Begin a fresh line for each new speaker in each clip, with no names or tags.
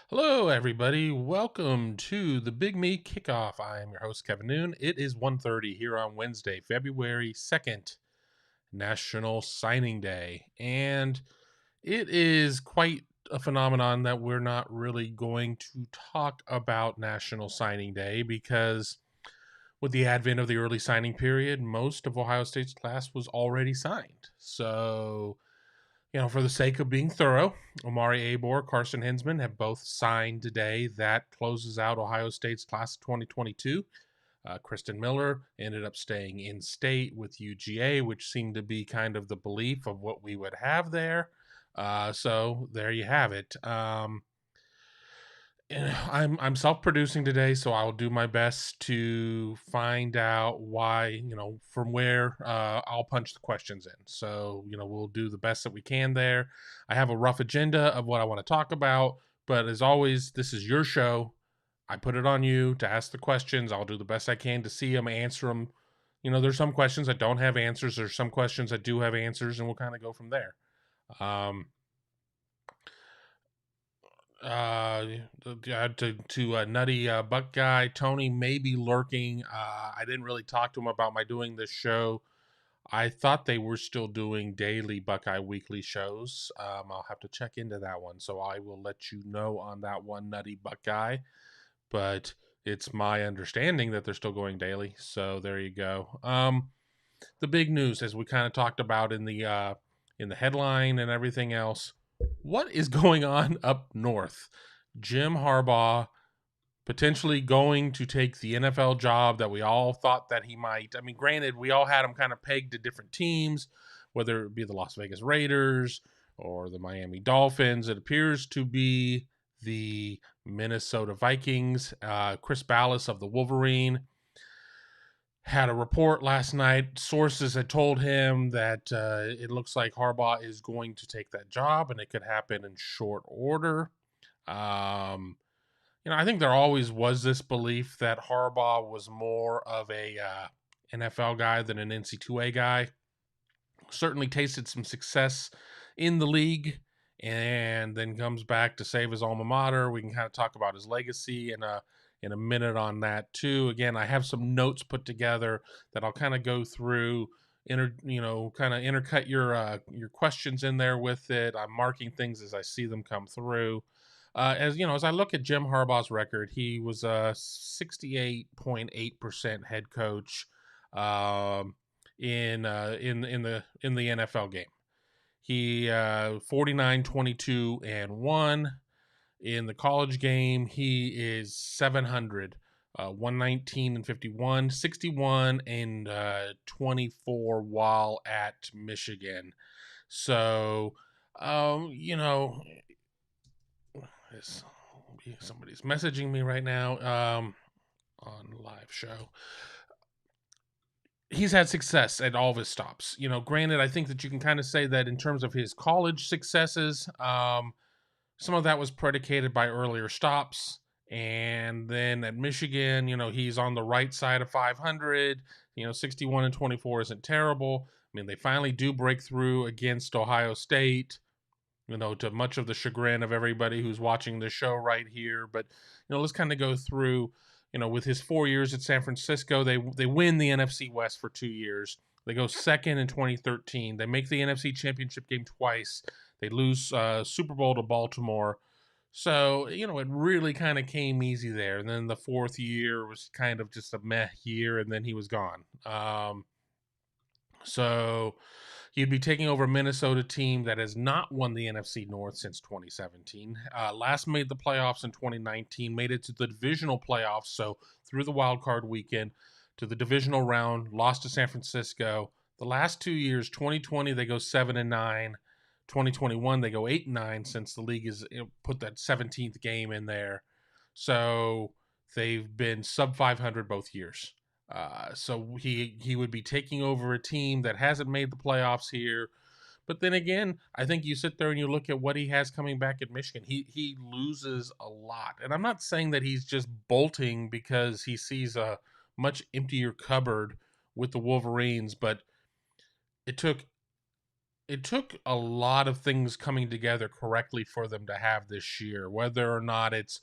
Hello, everybody. Welcome to the Big Me Kickoff. I am your host, Kevin Noon. It is 1:30 here on Wednesday, February 2nd, National Signing Day. And it is quite a phenomenon that we're not really going to talk about National Signing Day because with the advent of the early signing period, most of Ohio State's class was already signed. So for the sake of being thorough, Omari Abor, Carson Hinsman have both signed today. That closes out Ohio State's class of 2022. Kristen Miller ended up staying in state with UGA, which seemed to be kind of the belief of what we would have there. So there you have it. I'm self-producing today, so I'll do my best to find out why, from where I'll punch the questions in. So, we'll do the best that we can there. I have a rough agenda of what I want to talk about, but as always, this is your show. I put it on you to ask the questions. I'll do the best I can to see them, answer them. There's some questions that don't have answers. There's some questions that do have answers, and we'll kind of go from there. Um, uh to nutty Buckeye Tony may be lurking. I didn't really talk to him about my doing this show. I thought they were still doing daily Buckeye weekly shows. I'll have to check into that one, so I will let you know on that one, nutty Buckeye. But it's my understanding that they're still going daily, so there you go. The big news, as we kind of talked about in the headline and everything else, what is going on up north? Jim Harbaugh potentially going to take the NFL job that we all thought that he might. I mean, granted, we all had him kind of pegged to different teams, whether it be the Las Vegas Raiders or the Miami Dolphins. It appears to be the Minnesota Vikings. Chris Ballas of the Wolverine had a report last night. Sources had told him that it looks like Harbaugh is going to take that job, and it could happen in short order. Um, I think there always was this belief that Harbaugh was more of a NFL guy than an NC2A guy. Certainly tasted some success in the league, and then comes back to save his alma mater. We can kind of talk about his legacy in a minute on that too. Again, I have some notes put together that I'll kind of go through. Kind of intercut your questions in there with it. I'm marking things as I see them come through. As I look at Jim Harbaugh's record, he was a 68.8% head coach in the NFL game. He 49-22-1. In the college game, he is 700, 119-51, 61 and 24 while at Michigan. So, somebody's messaging me right now on live show. He's had success at all of his stops. Granted, I think that you can kind of say that in terms of his college successes, some of that was predicated by earlier stops. And then at Michigan, he's on the right side of 500. 61-24 isn't terrible. I mean, they finally do break through against Ohio State, to much of the chagrin of everybody who's watching this show right here. But, let's kind of go through, with his 4 years at San Francisco, they win the NFC West for 2 years. They go second in 2013. They make the NFC Championship game twice. They lose Super Bowl to Baltimore. So, it really kind of came easy there. And then the fourth year was kind of just a meh year, and then he was gone. So he'd be taking over a Minnesota team that has not won the NFC North since 2017. Last made the playoffs in 2019, made it to the divisional playoffs, so through the wild card weekend to the divisional round, lost to San Francisco. The last 2 years, 2020 they go 7-9. 2021 they go 8-9 since the league has put that 17th game in there. So they've been sub 500 both years. So he would be taking over a team that hasn't made the playoffs here. But then again, I think you sit there and you look at what he has coming back at Michigan. He loses a lot. And I'm not saying that he's just bolting because he sees a much emptier cupboard with the Wolverines, but it took it took a lot of things coming together correctly for them to have this year, whether or not it's,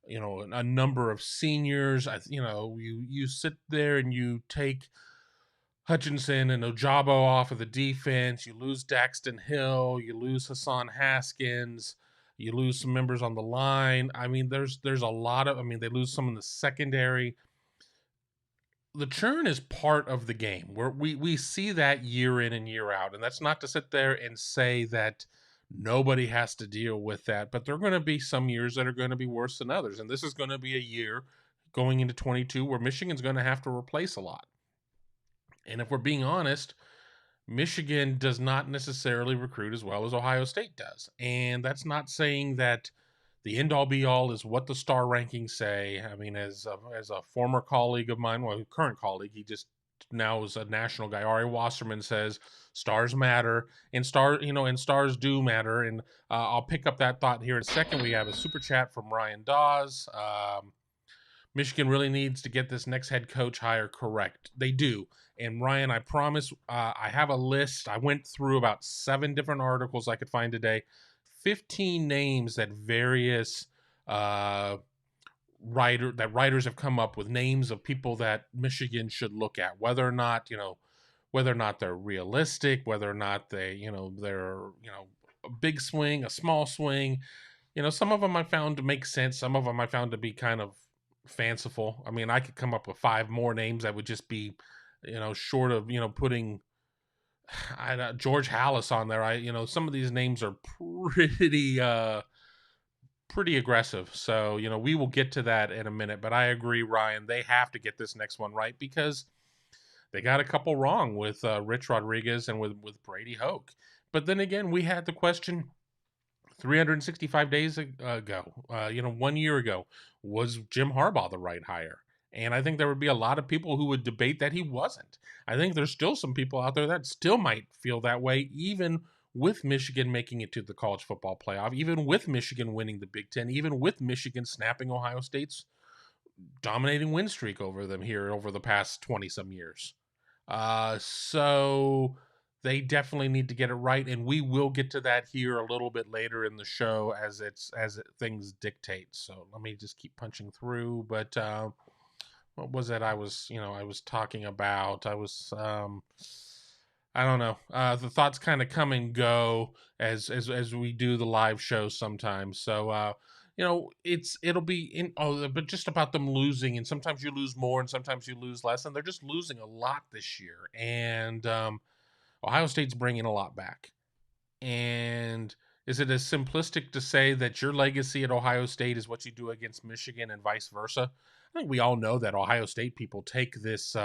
a number of seniors. You sit there and you take Hutchinson and Ojabo off of the defense. You lose Daxton Hill. You lose Hassan Haskins. You lose some members on the line. I mean, there's a lot of. I mean, they lose some in the secondary. The churn is part of the game. Where we see that year in and year out, and that's not to sit there and say that nobody has to deal with that. But there are going to be some years that are going to be worse than others, and this is going to be a year going into 22 where Michigan's going to have to replace a lot. And if we're being honest, Michigan does not necessarily recruit as well as Ohio State does. And that's not saying that the end all be all is what the star rankings say. I mean, as a former colleague of mine, well, current colleague, he just now is a national guy. Ari Wasserman says stars matter, and stars do matter. And I'll pick up that thought here in a second. We have a super chat from Ryan Dawes. Michigan really needs to get this next head coach hire correct. They do. And Ryan, I promise, I have a list. I went through about 7 different articles I could find today. 15 names that various writers have come up with, names of people that Michigan should look at, whether or not they're realistic, whether or not they're a big swing, a small swing. Some of them I found to make sense. Some of them I found to be kind of fanciful. I mean, I could come up with 5 more names that would just be, short of, putting George Hallis on there. Some of these names are pretty aggressive. So, we will get to that in a minute, but I agree, Ryan, they have to get this next one right because they got a couple wrong with Rich Rodriguez and with Brady Hoke. But then again, we had the question 365 days ago, 1 year ago, was Jim Harbaugh the right hire? And I think there would be a lot of people who would debate that he wasn't. I think there's still some people out there that still might feel that way, even with Michigan making it to the college football playoff, even with Michigan winning the Big Ten, even with Michigan snapping Ohio State's dominating win streak over them here over the past 20-some years. So they definitely need to get it right, and we will get to that here a little bit later in the show as things dictate. So let me just keep punching through. But what was it I was talking about? I don't know. The thoughts kind of come and go as we do the live show sometimes. So it'll be but just about them losing, and sometimes you lose more and sometimes you lose less, and they're just losing a lot this year. And Ohio State's bringing a lot back. And is it as simplistic to say that your legacy at Ohio State is what you do against Michigan and vice versa? I think we all know that Ohio State people take this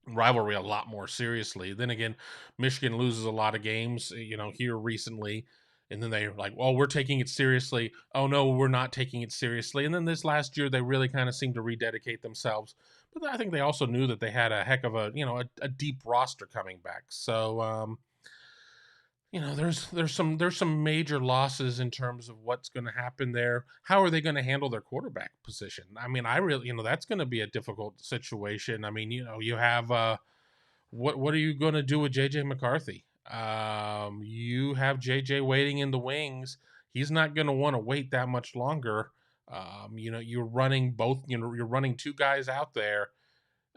rivalry a lot more seriously. Then again, Michigan loses a lot of games, here recently. And then they're like, well, we're taking it seriously. Oh, no, we're not taking it seriously. And then this last year, they really kind of seemed to rededicate themselves. But I think they also knew that they had a heck of a deep roster coming back. So, there's some major losses in terms of what's going to happen there. How are they going to handle their quarterback position? I mean, I really, that's going to be a difficult situation. I mean, you have what are you going to do with JJ McCarthy? You have JJ waiting in the wings. He's not going to want to wait that much longer. You're running you're running 2 guys out there.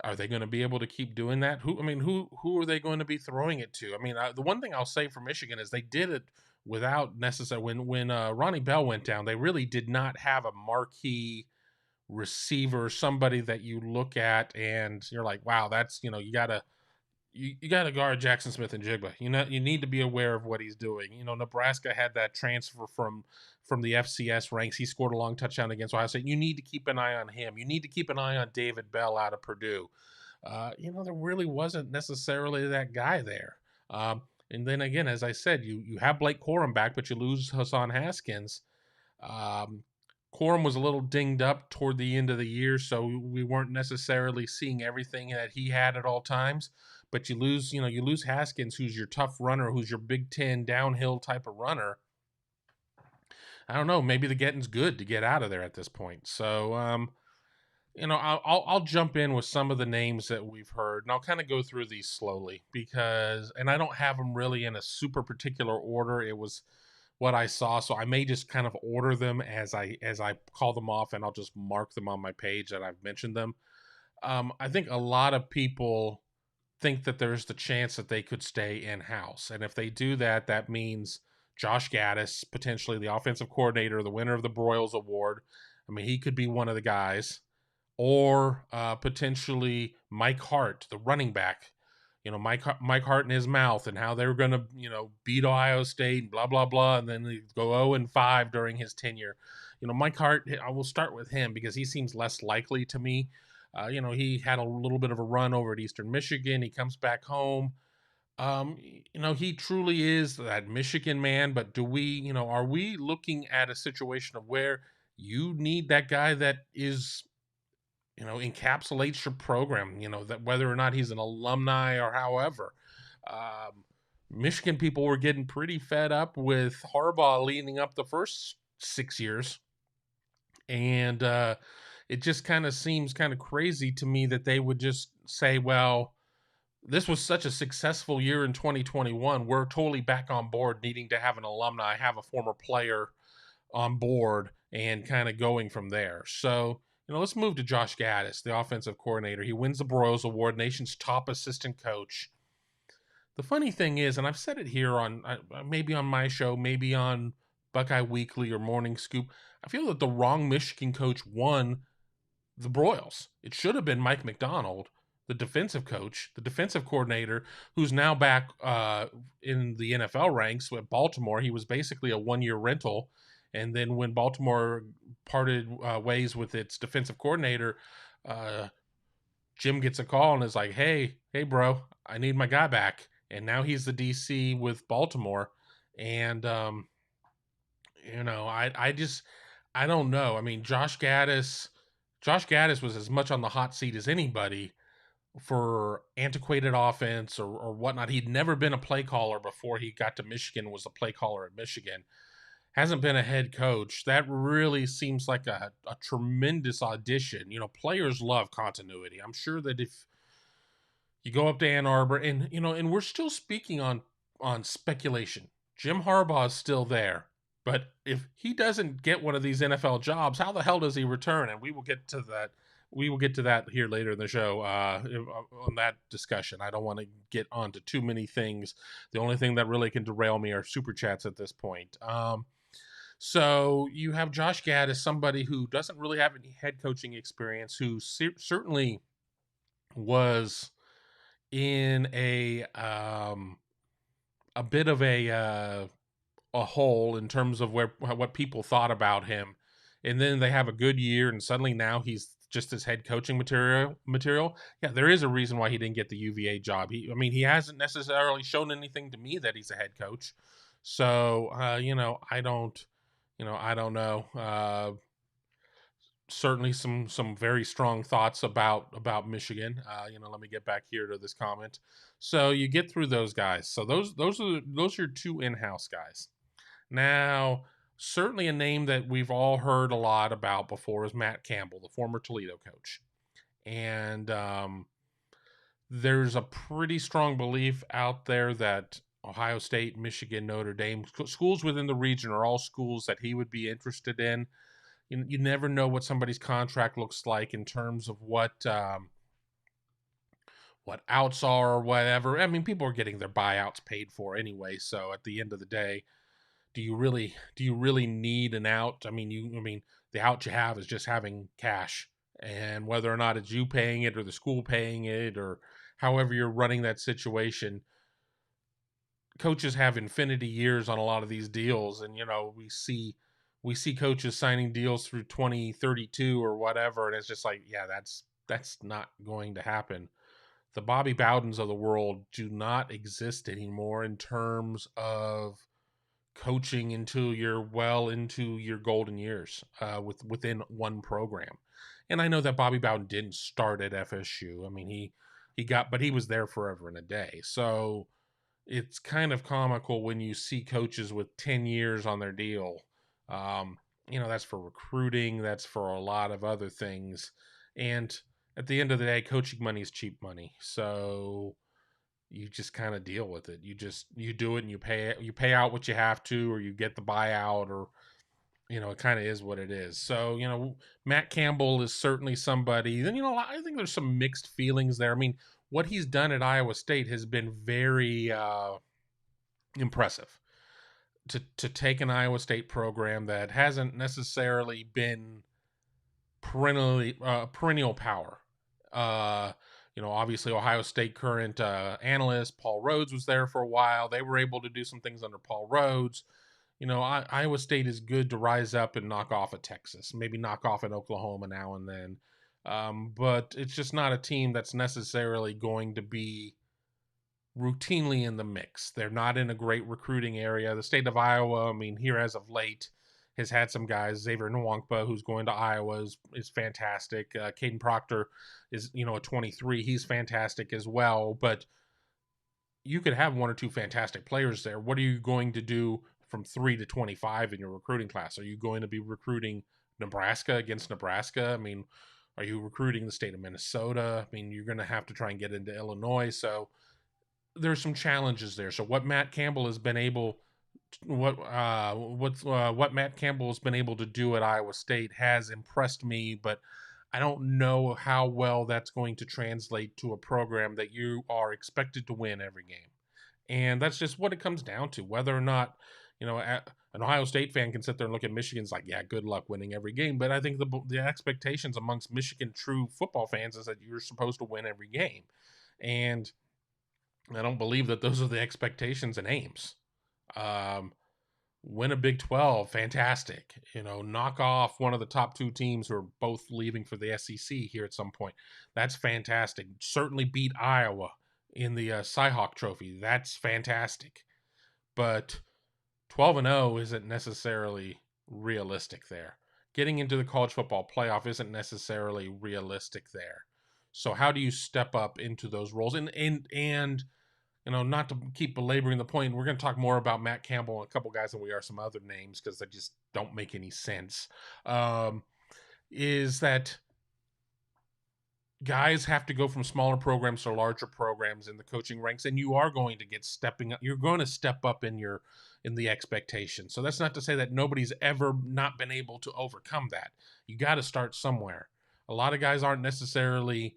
Are they going to be able to keep doing that? Who are they going to be throwing it to? I mean, the one thing I'll say for Michigan is they did it without necessarily, when Ronnie Bell went down, they really did not have a marquee receiver, somebody that you look at and you're like, wow, that's, you got to guard Jackson Smith and Jigba. You need to be aware of what he's doing. Nebraska had that transfer from the FCS ranks. He scored a long touchdown against Ohio State. You need to keep an eye on him. You need to keep an eye on David Bell out of Purdue. There really wasn't necessarily that guy there. And then again, as I said, you have Blake Corum back, but you lose Hassan Haskins. Corum was a little dinged up toward the end of the year, so we weren't necessarily seeing everything that he had at all times. But you lose Haskins, who's your tough runner, who's your Big Ten downhill type of runner. I don't know. Maybe the getting's good to get out of there at this point. So I'll jump in with some of the names that we've heard, and I'll kind of go through these slowly because, and I don't have them really in a super particular order. It was what I saw, so I may just kind of order them as I call them off, and I'll just mark them on my page that I've mentioned them. I think a lot of people think that there's the chance that they could stay in house, and if they do that, that means Josh Gaddis, potentially the offensive coordinator, the winner of the Broyles Award. I mean, he could be one of the guys, or potentially Mike Hart, the running back. Mike Hart in his mouth and how they were going to beat Ohio State and blah blah blah, and then they go 0-5 during his tenure. Mike Hart. I will start with him because he seems less likely to me. He had a little bit of a run over at Eastern Michigan. He comes back home. He truly is that Michigan man. But are we looking at a situation of where you need that guy that is encapsulates your program, that whether or not he's an alumni or however. Michigan people were getting pretty fed up with Harbaugh leading up the first 6 years. And it just kind of seems kind of crazy to me that they would just say, well, this was such a successful year in 2021. We're totally back on board needing to have an alumni, have a former player on board, and kind of going from there. So, let's move to Josh Gaddis, the offensive coordinator. He wins the Broyles Award, nation's top assistant coach. The funny thing is, and I've said it here on maybe on my show, maybe on Buckeye Weekly or Morning Scoop, I feel that the wrong Michigan coach won the Broyles. It should have been Mike McDonald, the defensive coach, the defensive coordinator, who's now back in the NFL ranks with Baltimore. He was basically a one-year rental. And then when Baltimore parted ways with its defensive coordinator, Jim gets a call and is like, hey, bro, I need my guy back. And now he's the DC with Baltimore. And, I don't know. I mean, Josh Gaddis was as much on the hot seat as anybody for antiquated offense or whatnot. He'd never been a play caller before he got to Michigan, was a play caller at Michigan. Hasn't been a head coach. That really seems like a tremendous audition. Players love continuity. I'm sure that if you go up to Ann Arbor and we're still speaking on speculation. Jim Harbaugh is still there. But if he doesn't get one of these NFL jobs, how the hell does he return? And we will get to that. We will get to that here later in the show on that discussion. I don't want to get onto too many things. The only thing that really can derail me are super chats at this point. So you have Josh Gaddis, somebody who doesn't really have any head coaching experience, who certainly was in a bit of a hole in terms of what people thought about him, and then they have a good year, and suddenly now he's just as head coaching material. Yeah, there is a reason why he didn't get the UVA job. He hasn't necessarily shown anything to me that he's a head coach. So I don't know. Certainly some very strong thoughts about Michigan. Let me get back here to this comment. So you get through those guys. So those are two in-house guys. Now, certainly a name that we've all heard a lot about before is Matt Campbell, the former Toledo coach. And there's a pretty strong belief out there that Ohio State, Michigan, Notre Dame, schools within the region are all schools that he would be interested in. You never know what somebody's contract looks like in terms of what outs are or whatever. I mean, people are getting their buyouts paid for anyway. So at the end of the day, do you really need an out? The out you have is just having cash, and whether or not it's you paying it or the school paying it or however you're running that situation, coaches have infinity years on a lot of these deals, and we see coaches signing deals through 2032 or whatever, and it's just like, yeah, that's not going to happen. The Bobby Bowdens of the world do not exist anymore in terms of coaching until you're well into your golden years within one program. And I know that Bobby Bowden didn't start at FSU. But he was there forever and a day. So it's kind of comical when you see coaches with 10 years on their deal. That's for recruiting. That's for a lot of other things. And at the end of the day, coaching money is cheap money. So you just kind of deal with it. You do it and you pay out what you have to, or you get the buyout, or it kind of is what it is. So, Matt Campbell is certainly somebody. Then, I think there's some mixed feelings there. I mean, what he's done at Iowa State has been very impressive. To take an Iowa State program that hasn't necessarily been perennial power. Obviously Ohio State current analyst Paul Rhodes was there for a while. They were able to do some things under Paul Rhodes. Iowa State is good to rise up and knock off at Texas, maybe knock off at Oklahoma now and then. But it's just not a team that's necessarily going to be routinely in the mix. They're not in a great recruiting area. The state of Iowa, I mean, here as of late, has had some guys. Xavier Nwankpa, who's going to Iowa, is fantastic. Caden Proctor is, a 23. He's fantastic as well. But you could have one or two fantastic players there. What are you going to do from 3 to 25 in your recruiting class? Are you going to be recruiting Nebraska against Nebraska? I mean, are you recruiting the state of Minnesota? I mean, you're going to have to try and get into Illinois. So there's some challenges there. So what Matt Campbell has been able what Matt Campbell has been able to do at Iowa State has impressed me, but I don't know how well that's going to translate to a program that you are expected to win every game. And that's just what it comes down to. Whether or not, an Ohio State fan can sit there and look at Michigan's like, yeah, good luck winning every game. But I think the expectations amongst Michigan true football fans is that you're supposed to win every game. And I don't believe that those are the expectations in Ames. Win a Big 12, fantastic. Knock off one of the top two teams who are both leaving for the SEC here at some point. That's fantastic. Certainly beat Iowa in the Cy-Hawk Trophy. That's fantastic. But 12-0 isn't necessarily realistic there. Getting into the college football playoff isn't necessarily realistic there. So how do you step up into those roles? And not to keep belaboring the point, we're going to talk more about Matt Campbell and a couple guys than we are some other names because they just don't make any sense. Is that guys have to go from smaller programs to larger programs in the coaching ranks, and you are going to get stepping up. You're going to step up in the expectation. So that's not to say that nobody's ever not been able to overcome that. You got to start somewhere. A lot of guys aren't necessarily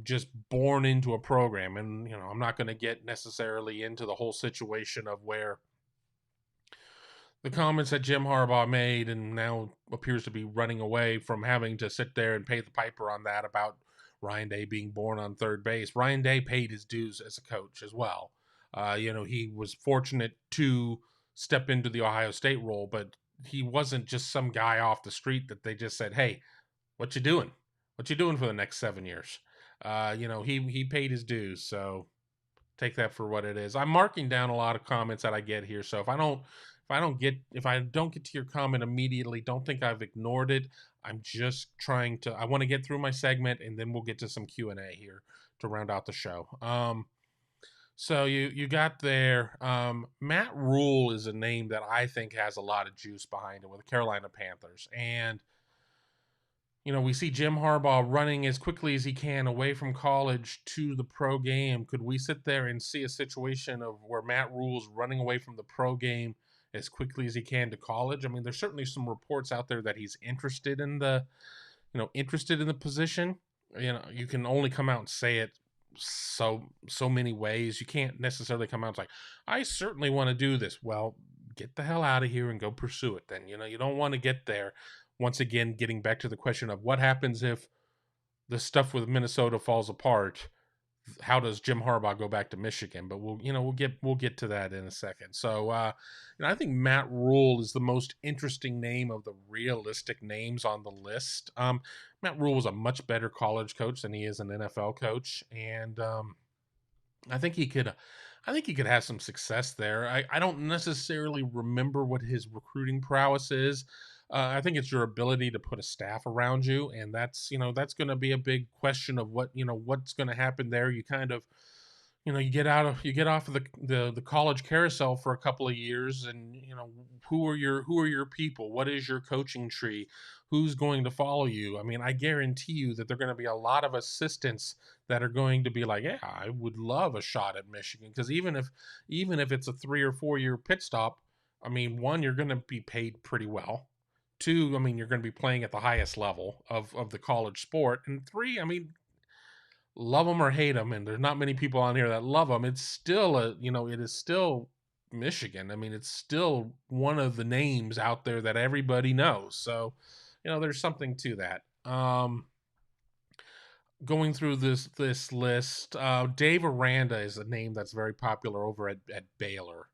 just born into a program. And, I'm not going to get necessarily into the whole situation of where the comments that Jim Harbaugh made and now appears to be running away from having to sit there and pay the piper on that about Ryan Day being born on third base. Ryan Day paid his dues as a coach as well. He was fortunate to step into the Ohio State role, but he wasn't just some guy off the street that they just said, hey, what you doing? What you doing for the next 7 years? He paid his dues, so take that for what it is. I'm marking down a lot of comments that I get here, so if I don't get to your comment immediately, don't think I've ignored it. I'm just I want to get through my segment, and then we'll get to some Q&A here to round out the show. So you got there. Matt Rule is a name that I think has a lot of juice behind it with the Carolina Panthers, and we see Jim Harbaugh running as quickly as he can away from college to the pro game. Could we sit there and see a situation of where Matt Rule's running away from the pro game as quickly as he can to college? I mean, there's certainly some reports out there that he's interested in the position. You can only come out and say it so many ways. You can't necessarily come out and say, I certainly want to do this. Well, get the hell out of here and go pursue it then. You don't want to get there. Once again, getting back to the question of what happens if the stuff with Minnesota falls apart, how does Jim Harbaugh go back to Michigan? But we'll get to that in a second. So I think Matt Rule is the most interesting name of the realistic names on the list. Matt Rule was a much better college coach than he is an NFL coach, and I think he could have some success there. I don't necessarily remember what his recruiting prowess is. I think it's your ability to put a staff around you, and that's going to be a big question of what's going to happen there. You kind of, you get off of the college carousel for a couple of years, and who are your people? What is your coaching tree? Who's going to follow you? I mean, I guarantee you that there are going to be a lot of assistants that are going to be like, yeah, I would love a shot at Michigan, because even if it's a 3 or 4 year pit stop, I mean, one, you're going to be paid pretty well. Two, I mean, you're going to be playing at the highest level of the college sport. And three, I mean, love them or hate them, and there's not many people on here that love them. It's still it is still Michigan. I mean, it's still one of the names out there that everybody knows. So, there's something to that. Going through this list, Dave Aranda is a name that's very popular over at Baylor.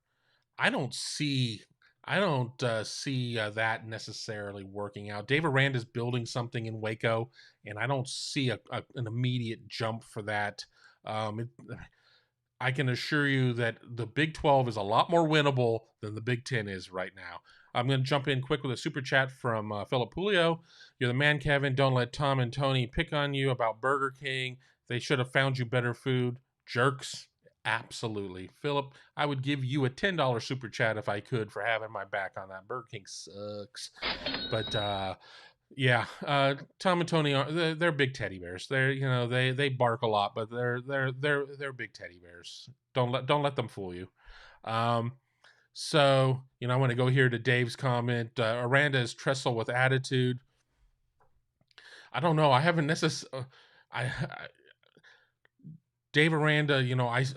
I don't see I don't see that necessarily working out. Dave Aranda is building something in Waco, and I don't see an immediate jump for that. I can assure you that the Big 12 is a lot more winnable than the Big 10 is right now. I'm going to jump in quick with a super chat from Philip Pulio. You're the man, Kevin. Don't let Tom and Tony pick on you about Burger King. They should have found you better food. Jerks. Absolutely. Philip, I would give you a $10 super chat if I could for having my back on that. Burger King sucks. But yeah, Tom and Tony they're big teddy bears. They bark a lot, but they're big teddy bears. Don't let them fool you. So I want to go here to Dave's comment. Aranda is Tressel with attitude. I don't know. I haven't necessarily. I Dave Aranda,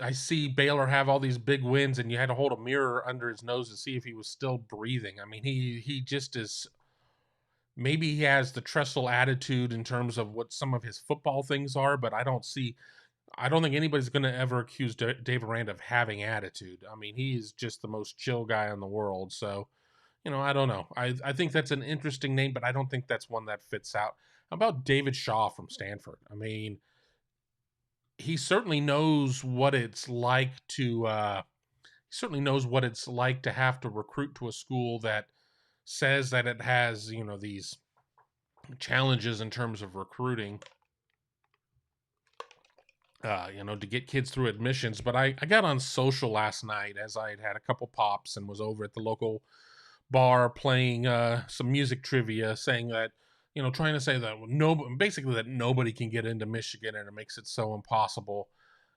I see Baylor have all these big wins, and you had to hold a mirror under his nose to see if he was still breathing. I mean, he just is. Maybe he has the Tressel attitude in terms of what some of his football things are, but I don't think anybody's going to ever accuse Dave Aranda of having attitude. I mean, he's just the most chill guy in the world. So, I don't know. I think that's an interesting name, but I don't think that's one that fits out. How about David Shaw from Stanford? I mean, he certainly knows what it's like to have to recruit to a school that says that it has these challenges in terms of recruiting, to get kids through admissions. But I got on social last night as I had a couple pops and was over at the local bar playing some music trivia, saying that trying to say that basically that nobody can get into Michigan, and it makes it so impossible.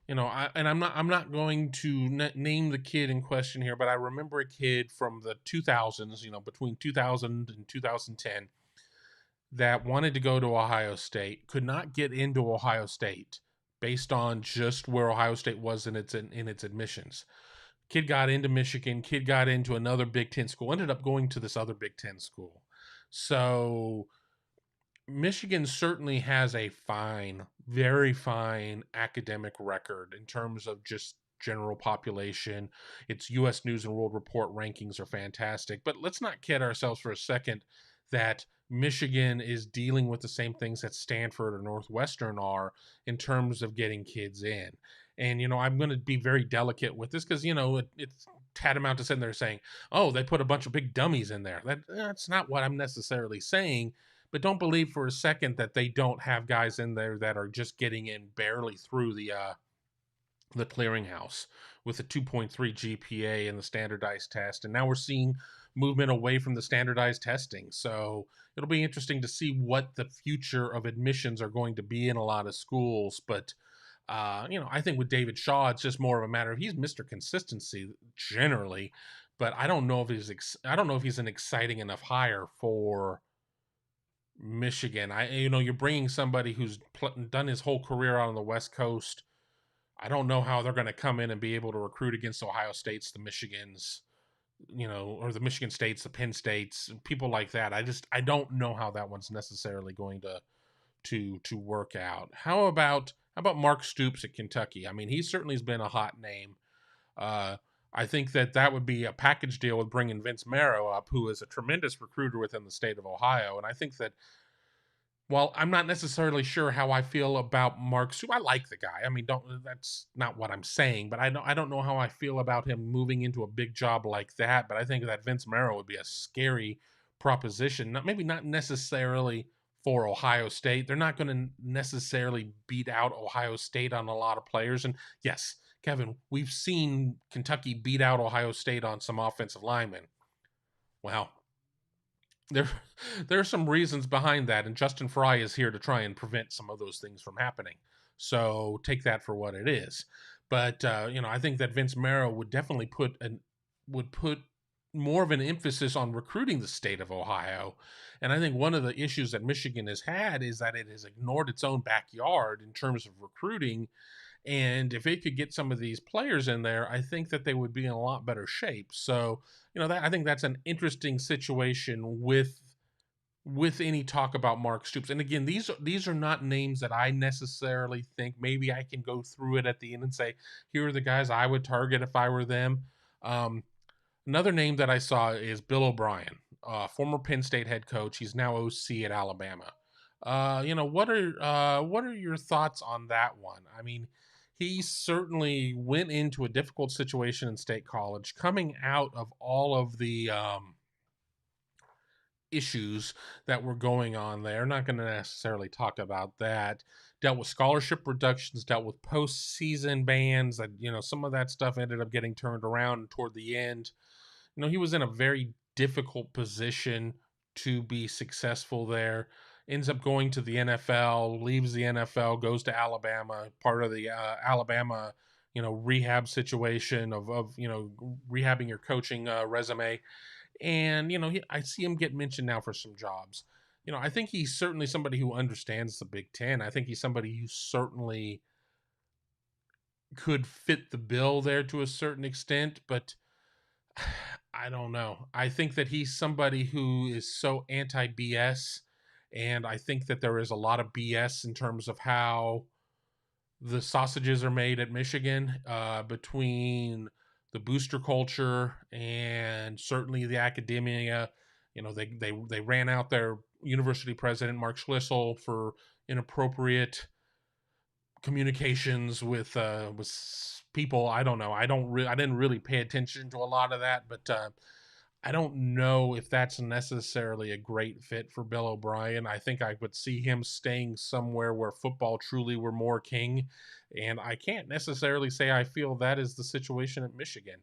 I'm not going to name the kid in question here, but I remember a kid from the 2000s, between 2000 and 2010, that wanted to go to Ohio State, could not get into Ohio State based on just where Ohio State was in its admissions. Kid got into Michigan, kid got into another Big Ten school, ended up going to this other Big Ten school. So Michigan certainly has a very fine academic record in terms of just general population. Its U.S. News and World Report rankings are fantastic. But let's not kid ourselves for a second that Michigan is dealing with the same things that Stanford or Northwestern are in terms of getting kids in. And, I'm going to be very delicate with this because, it's tantamount to sitting there saying, oh, they put a bunch of big dummies in there. That's not what I'm necessarily saying. But don't believe for a second that they don't have guys in there that are just getting in barely through the clearinghouse with a 2.3 GPA in the standardized test. And now we're seeing movement away from the standardized testing. So it'll be interesting to see what the future of admissions are going to be in a lot of schools. But, I think with David Shaw, it's just more of a matter of he's Mr. Consistency generally. But I don't know if he's an exciting enough hire for Michigan. You're bringing somebody who's done his whole career out on the West Coast. I don't know how they're going to come in and be able to recruit against Ohio States, the Michigans, or the Michigan States, the Penn States, people like that. I don't know how that one's necessarily going to work out. How about Mark Stoops at Kentucky? I mean, he certainly has been a hot name. I think that would be a package deal with bringing Vince Marrow up, who is a tremendous recruiter within the state of Ohio. And I think that while I'm not necessarily sure how I feel about Mark Stoops, I like the guy. I mean, that's not what I'm saying, but I don't know how I feel about him moving into a big job like that. But I think that Vince Marrow would be a scary proposition. Maybe not necessarily for Ohio State. They're not going to necessarily beat out Ohio State on a lot of players. And yes, Kevin, we've seen Kentucky beat out Ohio State on some offensive linemen. Well, there there are some reasons behind that, and Justin Fry is here to try and prevent some of those things from happening. So take that for what it is. But I think that Vince Marrow would definitely put more of an emphasis on recruiting the state of Ohio. And I think one of the issues that Michigan has had is that it has ignored its own backyard in terms of recruiting. And if it could get some of these players in there, I think that they would be in a lot better shape. So, I think that's an interesting situation with any talk about Mark Stoops. And again, these are not names that I necessarily think. Maybe I can go through it at the end and say, here are the guys I would target if I were them. Another name that I saw is Bill O'Brien, former Penn State head coach. He's now OC at Alabama. What are your thoughts on that one? I mean, he certainly went into a difficult situation in State College, coming out of all of the issues that were going on there. Not going to necessarily talk about that. Dealt with scholarship reductions, dealt with postseason bans. That some of that stuff ended up getting turned around toward the end. He was in a very difficult position to be successful there. Ends up going to the NFL, leaves the NFL, goes to Alabama, part of the Alabama, rehab situation of rehabbing your coaching resume. And I see him get mentioned now for some jobs. I think he's certainly somebody who understands the Big Ten. I think he's somebody who certainly could fit the bill there to a certain extent, but I don't know. I think that he's somebody who is so anti BS, and I think that there is a lot of BS in terms of how the sausages are made at Michigan, between the booster culture and certainly the academia. They ran out their university president Mark Schlissel for inappropriate communications with people. I don't know. I didn't really pay attention to a lot of that, but I don't know if that's necessarily a great fit for Bill O'Brien. I think I would see him staying somewhere where football truly were more king, and I can't necessarily say I feel that is the situation at Michigan.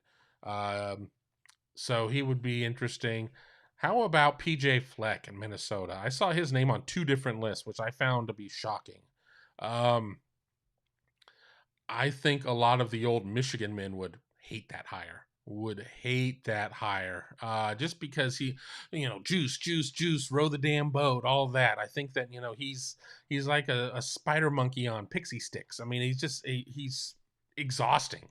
So he would be interesting. How about PJ Fleck in Minnesota? I saw his name on 2 different lists, which I found to be shocking. I think a lot of the old Michigan men would hate that hire. Just because he, juice, row the damn boat, all that. I think that he's like a spider monkey on pixie sticks. I mean, he's exhausting.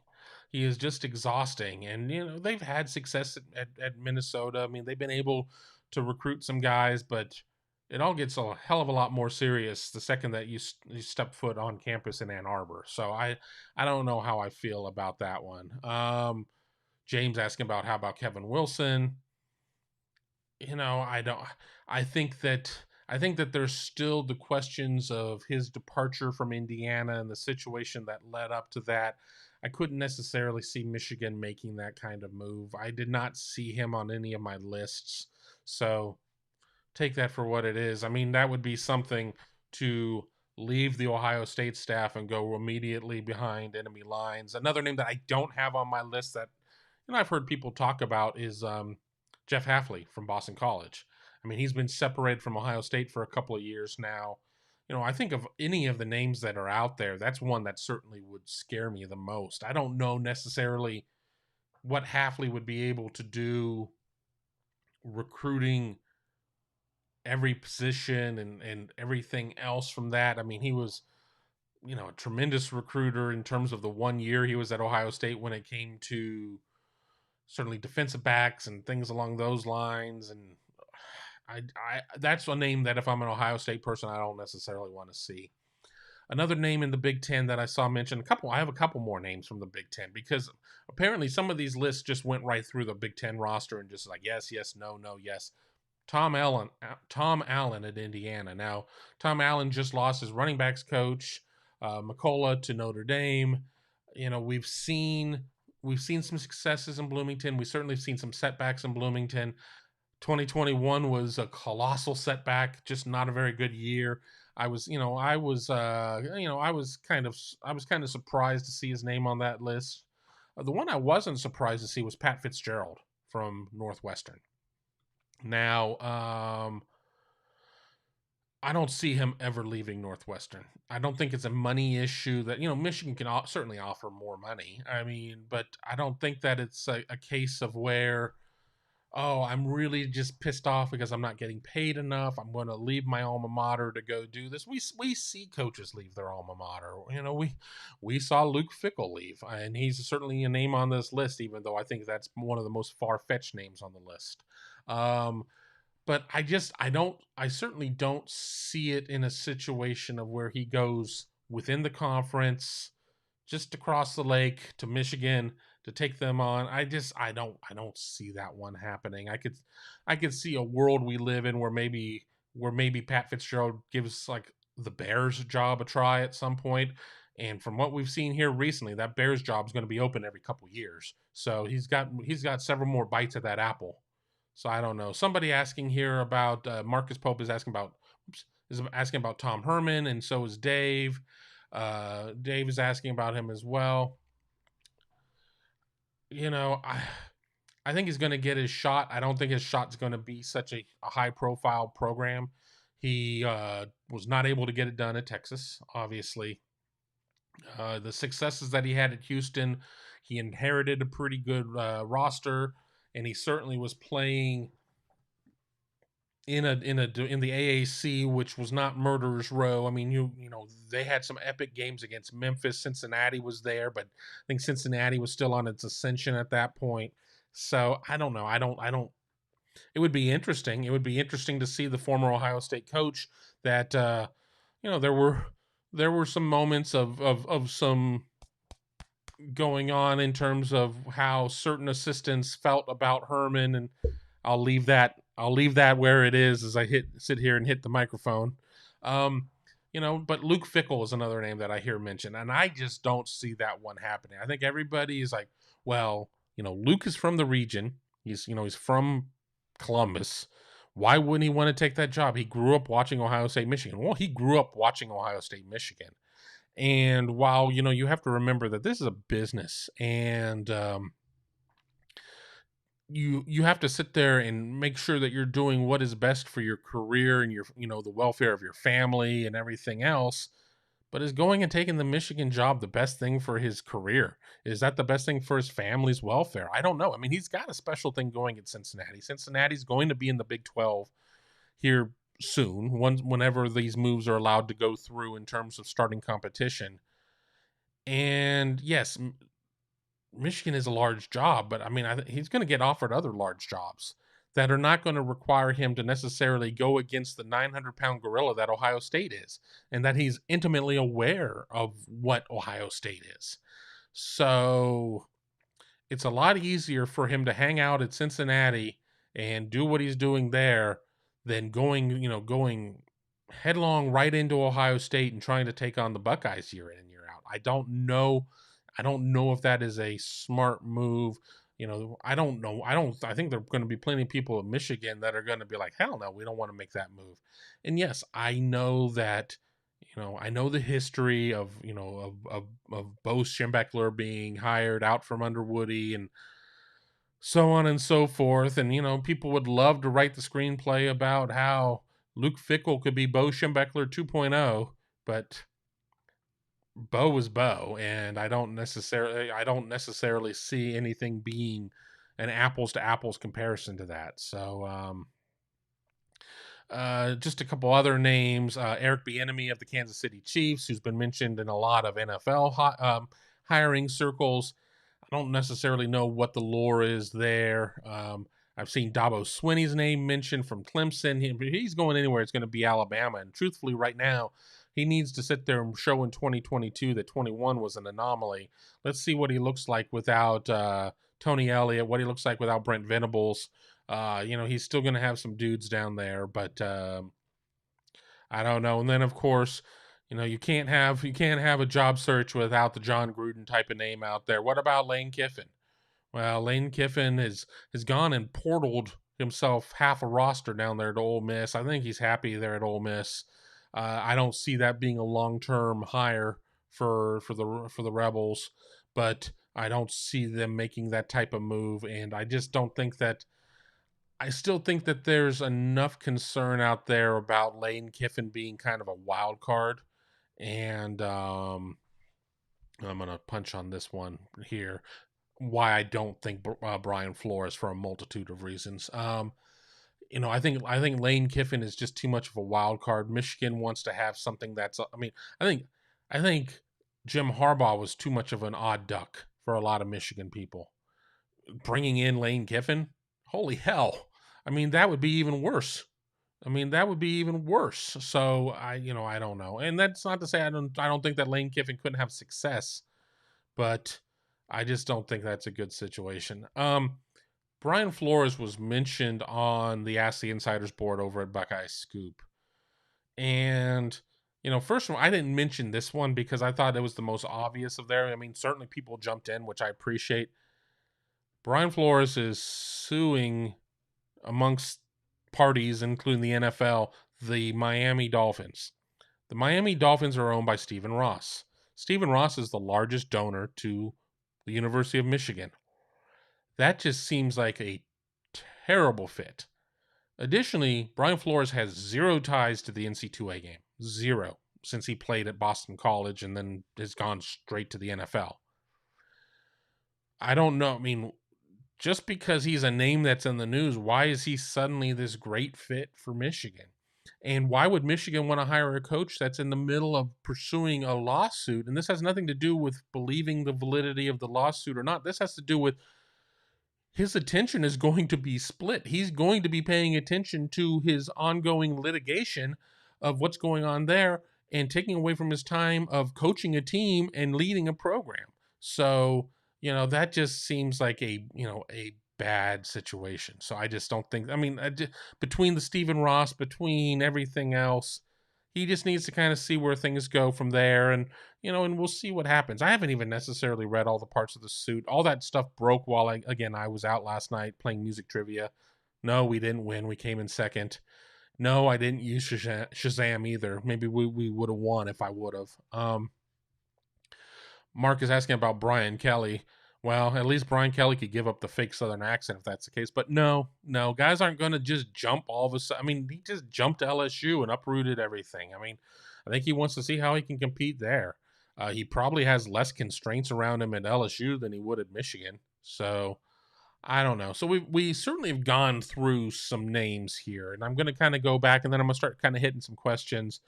He is just exhausting, and they've had success at Minnesota. I mean, they've been able to recruit some guys, but it all gets a hell of a lot more serious the second that you step foot on campus in Ann Arbor. So I don't know how I feel about that one. James asking about how about Kevin Wilson. I don't. I think that there's still the questions of his departure from Indiana and the situation that led up to that. I couldn't necessarily see Michigan making that kind of move. I did not see him on any of my lists. So take that for what it is. I mean, that would be something to leave the Ohio State staff and go immediately behind enemy lines. Another name that I don't have on my list that I've heard people talk about is Jeff Hafley from Boston College. I mean, he's been separated from Ohio State for a couple of years now. I think of any of the names that are out there, that's one that certainly would scare me the most. I don't know necessarily what Hafley would be able to do recruiting every position and everything else from that. I mean, he was, a tremendous recruiter in terms of the 1 year he was at Ohio State when it came to certainly defensive backs and things along those lines. And I that's a name that if I'm an Ohio State person, I don't necessarily want to see. Another name in the Big Ten that I saw mentioned, I have a couple more names from the Big Ten, because apparently some of these lists just went right through the Big Ten roster and just like, yes, yes, no, no, yes. Tom Allen at Indiana. Now, Tom Allen just lost his running backs coach, McCullough, to Notre Dame. We've seen some successes in Bloomington. We certainly have seen some setbacks in Bloomington. 2021 was a colossal setback, just not a very good year. I was, I was kind of surprised to see his name on that list. The one I wasn't surprised to see was Pat Fitzgerald from Northwestern. Now, I don't see him ever leaving Northwestern. I don't think it's a money issue that, Michigan can certainly offer more money. I mean, but I don't think that it's a case of where, oh, I'm really just pissed off because I'm not getting paid enough. I'm going to leave my alma mater to go do this. We see coaches leave their alma mater. We saw Luke Fickell leave, and he's certainly a name on this list, even though I think that's one of the most far-fetched names on the list. But I certainly don't see it in a situation of where he goes within the conference, just across the lake to Michigan to take them on. I don't see that one happening. I could see a world we live in where maybe Pat Fitzgerald gives like the Bears job a try at some point. And from what we've seen here recently, that Bears job is going to be open every couple years. So he's got several more bites at that apple. So I don't know. Somebody asking here about Marcus Pope is asking about Tom Herman, and so is Dave. Dave is asking about him as well. I think he's going to get his shot. I don't think his shot's going to be such a high-profile program. He was not able to get it done at Texas, obviously. The successes that he had at Houston, he inherited a pretty good roster, and he certainly was playing in the AAC, which was not murderer's row. I mean, they had some epic games against Memphis. Cincinnati was there, but I think Cincinnati was still on its ascension at that point. So I don't know. I don't. It would be interesting. It would be interesting to see the former Ohio State coach that there were some moments of some going on in terms of how certain assistants felt about Herman, and I'll leave that where it is as I sit here and hit the microphone. But Luke Fickell is another name that I hear mentioned, and I just don't see that one happening. I think everybody is like, well, Luke is from the region. He's from Columbus. Why wouldn't he want to take that job? He grew up watching Ohio State, Michigan. Well, he grew up watching Ohio State, Michigan. And while, you have to remember that this is a business, and you have to sit there and make sure that you're doing what is best for your career and your, the welfare of your family and everything else. But is going and taking the Michigan job the best thing for his career? Is that the best thing for his family's welfare? I don't know. I mean, he's got a special thing going at Cincinnati. Cincinnati's going to be in the Big 12 here soon, whenever these moves are allowed to go through in terms of starting competition. And yes, Michigan is a large job, but I mean, he's going to get offered other large jobs that are not going to require him to necessarily go against the 900-pound gorilla that Ohio State is, and that he's intimately aware of what Ohio State is. So it's a lot easier for him to hang out at Cincinnati and do what he's doing there than going headlong right into Ohio State and trying to take on the Buckeyes year in and year out. I don't know if that is a smart move. I don't know. I think there are going to be plenty of people in Michigan that are going to be like, hell no, we don't want to make that move. And yes, I know that, I know the history of Bo Schembechler being hired out from under Woody and so on and so forth. And, people would love to write the screenplay about how Luke Fickell could be Bo Schembechler 2.0, but Bo is Bo, and I don't necessarily see anything being an apples to apples comparison to that. So, just a couple other names: Eric Bieniemy of the Kansas City Chiefs, who's been mentioned in a lot of NFL hiring circles. I don't necessarily know what the lore is there. I've seen Dabo Swinney's name mentioned from Clemson. He's going anywhere. It's going to be Alabama, and truthfully, right now, he needs to sit there and show in 2022 that 21 was an anomaly. Let's see what he looks like without Tony Elliott, what he looks like without Brent Venables. He's still going to have some dudes down there, but I don't know. And then, of course, you can't have a job search without the John Gruden type of name out there. What about Lane Kiffin? Well, Lane Kiffin has gone and portaled himself half a roster down there to Ole Miss. I think he's happy there at Ole Miss. I don't see that being a long-term hire for the Rebels, but I don't see them making that type of move, and I just don't think that. I still think that there's enough concern out there about Lane Kiffin being kind of a wild card, and I'm gonna punch on this one here. Why I don't think Brian Flores for a multitude of reasons. I think Lane Kiffin is just too much of a wild card. Michigan wants to have something that's. I mean, I think Jim Harbaugh was too much of an odd duck for a lot of Michigan people. Bringing in Lane Kiffin, holy hell! I mean, that would be even worse. So I don't know, and that's not to say I don't think that Lane Kiffin couldn't have success, but I just don't think that's a good situation. Brian Flores was mentioned on the Ask the Insiders board over at Buckeye Scoop. And, first of all, I didn't mention this one because I thought it was the most obvious of there. I mean, certainly people jumped in, which I appreciate. Brian Flores is suing amongst parties, including the NFL, the Miami Dolphins. The Miami Dolphins are owned by Stephen Ross. Stephen Ross is the largest donor to the University of Michigan. That just seems like a terrible fit. Additionally, Brian Flores has zero ties to the NC2A game. Zero. Since he played at Boston College and then has gone straight to the NFL. I don't know. I mean, just because he's a name that's in the news, why is he suddenly this great fit for Michigan? And why would Michigan want to hire a coach that's in the middle of pursuing a lawsuit? And this has nothing to do with believing the validity of the lawsuit or not. This has to do with his attention is going to be split. He's going to be paying attention to his ongoing litigation of what's going on there and taking away from his time of coaching a team and leading a program. So, that just seems like a bad situation. So I just don't think, between the Stephen Ross, between everything else, he just needs to kind of see where things go from there, and we'll see what happens. I haven't even necessarily read all the parts of the suit. All that stuff broke while I was out last night playing music trivia. No, we didn't win. We came in second. No, I didn't use Shazam either. Maybe we would have won if I would have. Mark is asking about Brian Kelly. Well, at least Brian Kelly could give up the fake Southern accent if that's the case. But no, guys aren't going to just jump all of a sudden. I mean, he just jumped to LSU and uprooted everything. I mean, I think he wants to see how he can compete there. He probably has less constraints around him at LSU than he would at Michigan. So I don't know. So we certainly have gone through some names here, and I'm going to kind of go back, and then I'm going to start kind of hitting some questions.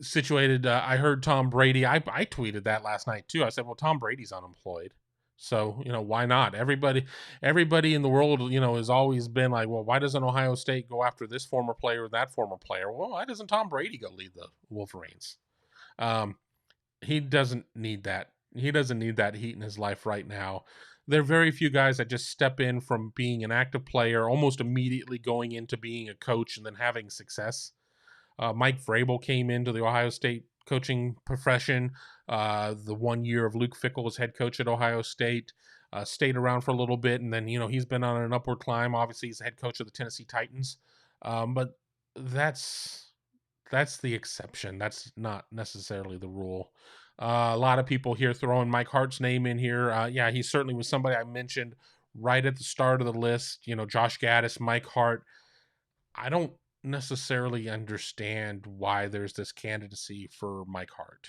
Situated. I heard Tom Brady. I tweeted that last night too. I said, well, Tom Brady's unemployed. So, why not? Everybody in the world, has always been like, well, why doesn't Ohio State go after this former player or that former player? Well, why doesn't Tom Brady go lead the Wolverines? He doesn't need that. He doesn't need that heat in his life right now. There are very few guys that just step in from being an active player, almost immediately going into being a coach and then having success. Mike Vrabel came into the Ohio State coaching profession the 1 year of Luke Fickell as head coach at Ohio State, stayed around for a little bit, and then, he's been on an upward climb. Obviously, he's the head coach of the Tennessee Titans, but that's the exception. That's not necessarily the rule. A lot of people here throwing Mike Hart's name in here. Yeah, he certainly was somebody I mentioned right at the start of the list. Josh Gaddis, Mike Hart. I don't necessarily understand why there's this candidacy for Mike Hart.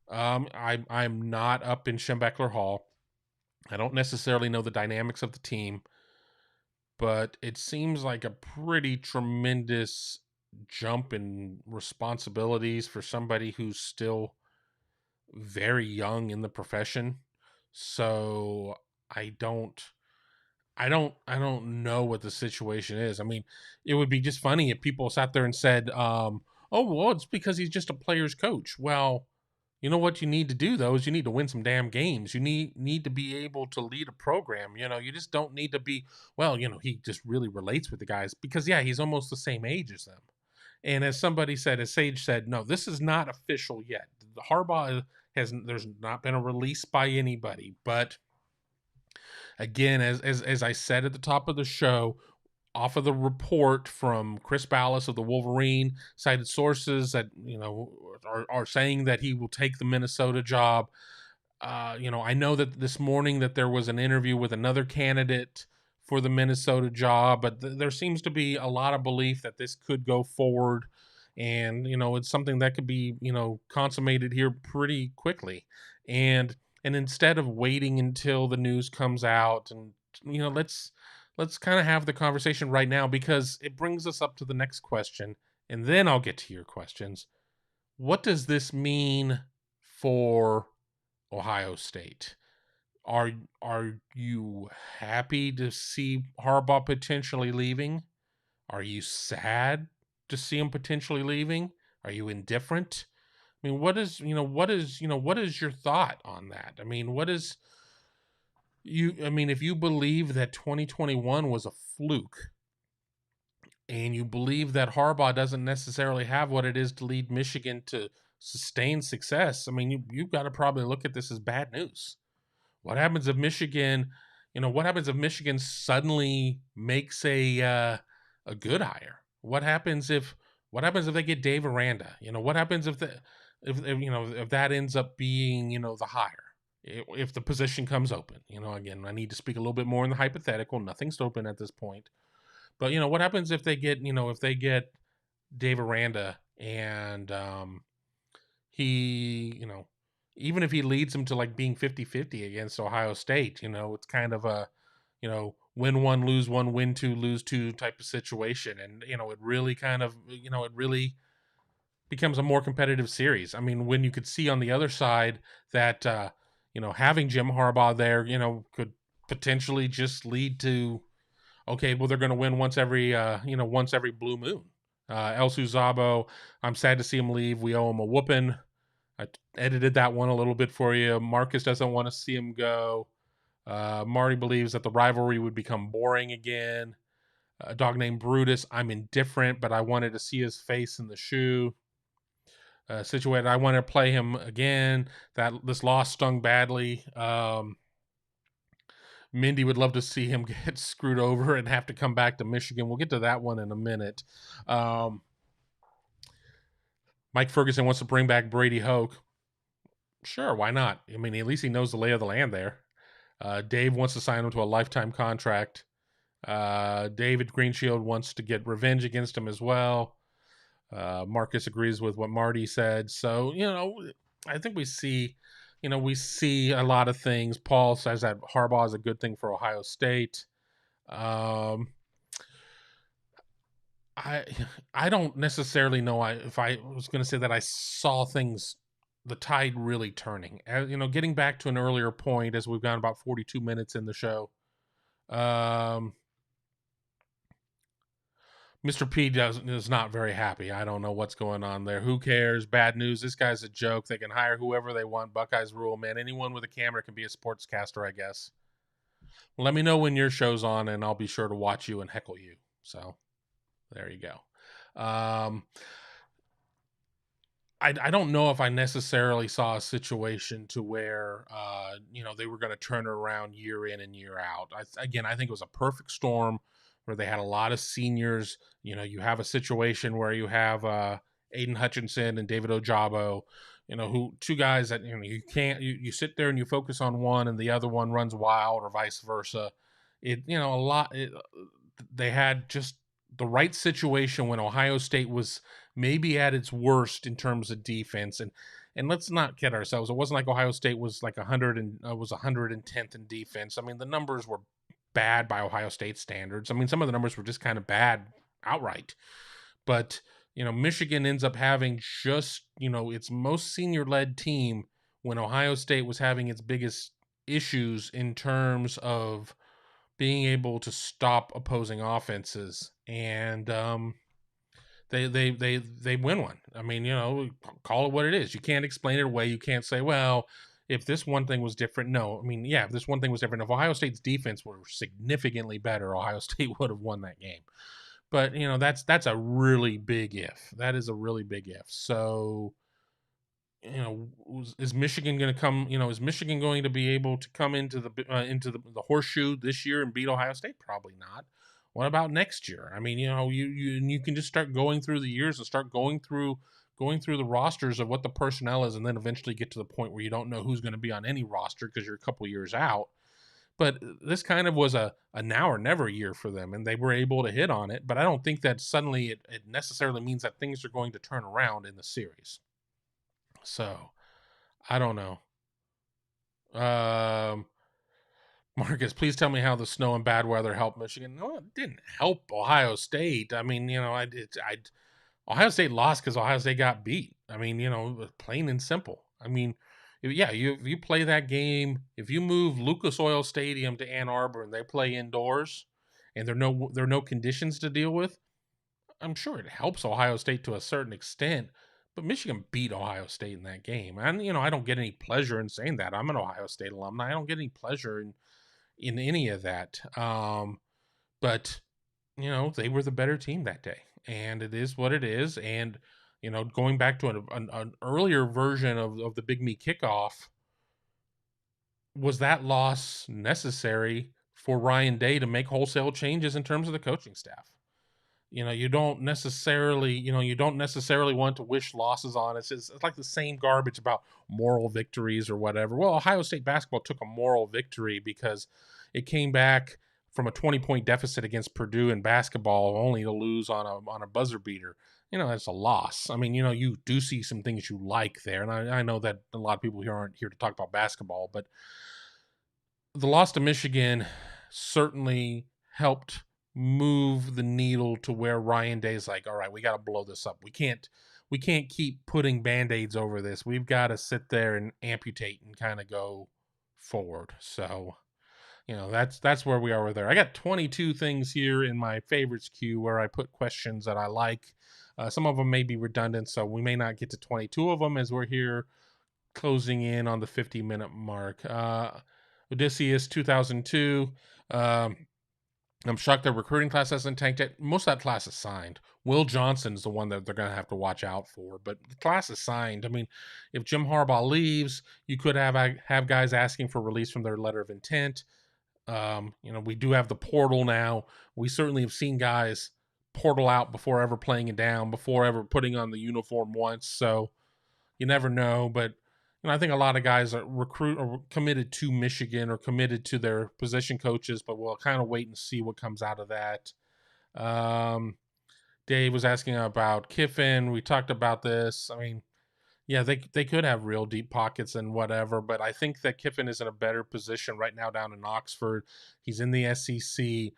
I'm not up in Schembechler Hall. I don't necessarily know the dynamics of the team, but it seems like a pretty tremendous jump in responsibilities for somebody who's still very young in the profession. So I don't know what the situation is. I mean, it would be just funny if people sat there and said, oh, well, it's because he's just a player's coach. Well, you know what you need to do, though, is you need to win some damn games. You need to be able to lead a program. You just don't need to be, well, he just really relates with the guys because, yeah, he's almost the same age as them. And as somebody said, as Sage said, no, this is not official yet. The Harbaugh there's not been a release by anybody, but again, as I said at the top of the show, off of the report from Chris Ballas of the Wolverine, cited sources that are saying that he will take the Minnesota job. I know that this morning that there was an interview with another candidate for the Minnesota job, but there seems to be a lot of belief that this could go forward, and it's something that could be consummated here pretty quickly. And instead of waiting until the news comes out, and let's kind of have the conversation right now, because it brings us up to the next question, and then I'll get to your questions. What does this mean for Ohio State? Are you happy to see Harbaugh potentially leaving? Are you sad to see him potentially leaving? Are you indifferent? I mean, what is your thought on that? I mean, if you believe that 2021 was a fluke, and you believe that Harbaugh doesn't necessarily have what it is to lead Michigan to sustain success, I mean, you've got to probably look at this as bad news. What happens if Michigan, what happens if Michigan suddenly makes a good hire? What happens if they get Dave Aranda? What happens if if that ends up being the hire? If the position comes open, again, I need to speak a little bit more in the hypothetical. Nothing's open at this point. But what happens if they get Dave Aranda, and he even if he leads them to like being 50-50 against Ohio State, it's kind of a win one, lose one, win two, lose two type of situation, and it really kind of it really becomes a more competitive series. I mean, when you could see on the other side that having Jim Harbaugh there could potentially just lead to, okay, well, they're going to win once every blue moon. Elsu Zabo, I'm sad to see him leave. We owe him a whooping. I edited that one a little bit for you. Marcus doesn't want to see him go. Marty believes that the rivalry would become boring again. A dog named Brutus, I'm indifferent, but I wanted to see his face in the shoe. Situated, I want to play him again. This loss stung badly. Mindy would love to see him get screwed over and have to come back to Michigan. We'll get to that one in a minute. Mike Ferguson wants to bring back Brady Hoke. Sure, why not? I mean, at least he knows the lay of the land there. Dave wants to sign him to a lifetime contract. David Greenshield wants to get revenge against him as well. Marcus agrees with what Marty said. So, I think we see a lot of things. Paul says that Harbaugh is a good thing for Ohio State. I don't necessarily know if I was going to say that I saw the tide really turning. Getting back to an earlier point, as we've gone about 42 minutes in the show. Mr. P is not very happy. I don't know what's going on there. Who cares? Bad news. This guy's a joke. They can hire whoever they want. Buckeyes rule, man. Anyone with a camera can be a sportscaster, I guess. Let me know when your show's on, and I'll be sure to watch you and heckle you. So there you go. I don't know if I necessarily saw a situation to where they were going to turn it around year in and year out. I think it was a perfect storm where they had a lot of seniors. You have a situation where you have Aiden Hutchinson and David Ojabo, who two guys that you can't you sit there and you focus on one and the other one runs wild, or vice versa. They had just the right situation when Ohio State was maybe at its worst in terms of defense. And let's not kid ourselves. It wasn't like Ohio State was like 110th in defense. I mean, the numbers were bad by Ohio State standards. I mean, some of the numbers were just kind of bad outright. But, Michigan ends up having just, its most senior-led team when Ohio State was having its biggest issues in terms of being able to stop opposing offenses. And they win one. I mean, call it what it is. You can't explain it away. You can't say, well, if this one thing was different. No, I mean, yeah, if this one thing was different, if Ohio State's defense were significantly better, Ohio State would have won that game. But, that's a really big if. That is a really big if. So, is Michigan going to come, is Michigan going to be able to come into the horseshoe this year and beat Ohio State? Probably not. What about next year? I mean, you can just start going through the years and start going through the rosters of what the personnel is, and then eventually get to the point where you don't know who's going to be on any roster because you're a couple years out. But this kind of was a now or never year for them, and they were able to hit on it. But I don't think that suddenly it necessarily means that things are going to turn around in the series. So I don't know. Marcus, please tell me how the snow and bad weather helped Michigan. No, it didn't help Ohio State. I mean, Ohio State lost because Ohio State got beat. I mean, plain and simple. I mean, yeah, if you play that game, if you move Lucas Oil Stadium to Ann Arbor and they play indoors, and there are no conditions to deal with, I'm sure it helps Ohio State to a certain extent. But Michigan beat Ohio State in that game, and I don't get any pleasure in saying that. I'm an Ohio State alumni. I don't get any pleasure in any of that. But they were the better team that day, and it is what it is. And going back to an earlier version of the Big Me Kickoff, was that loss necessary for Ryan Day to make wholesale changes in terms of the coaching staff? You don't necessarily want to wish losses on it. It's like the same garbage about moral victories or whatever. Well, Ohio State basketball took a moral victory because it came back from a 20-point deficit against Purdue in basketball only to lose on a buzzer beater. That's a loss. I mean, you do see some things you like there, and I know that a lot of people here aren't here to talk about basketball, but the loss to Michigan certainly helped move the needle to where Ryan Day's like, all right, we got to blow this up. We can't keep putting Band-Aids over this. We've got to sit there and amputate and kind of go forward. So, that's where we are with there. I got 22 things here in my favorites queue where I put questions that I like. Some of them may be redundant, so we may not get to 22 of them as we're here closing in on the 50-minute mark. Odysseus 2002. I'm shocked their recruiting class hasn't tanked yet. Most of that class is signed. Will Johnson's the one that they're going to have to watch out for, but the class is signed. I mean, if Jim Harbaugh leaves, you could have guys asking for release from their letter of intent. We do have the portal now. We certainly have seen guys portal out before ever playing it down, before ever putting on the uniform once. So you never know, but I think a lot of guys are committed to Michigan or committed to their position coaches, but we'll kind of wait and see what comes out of that. Dave was asking about Kiffin. We talked about this. I mean, yeah, they could have real deep pockets and whatever, but I think that Kiffin is in a better position right now down in Oxford. He's in the SEC.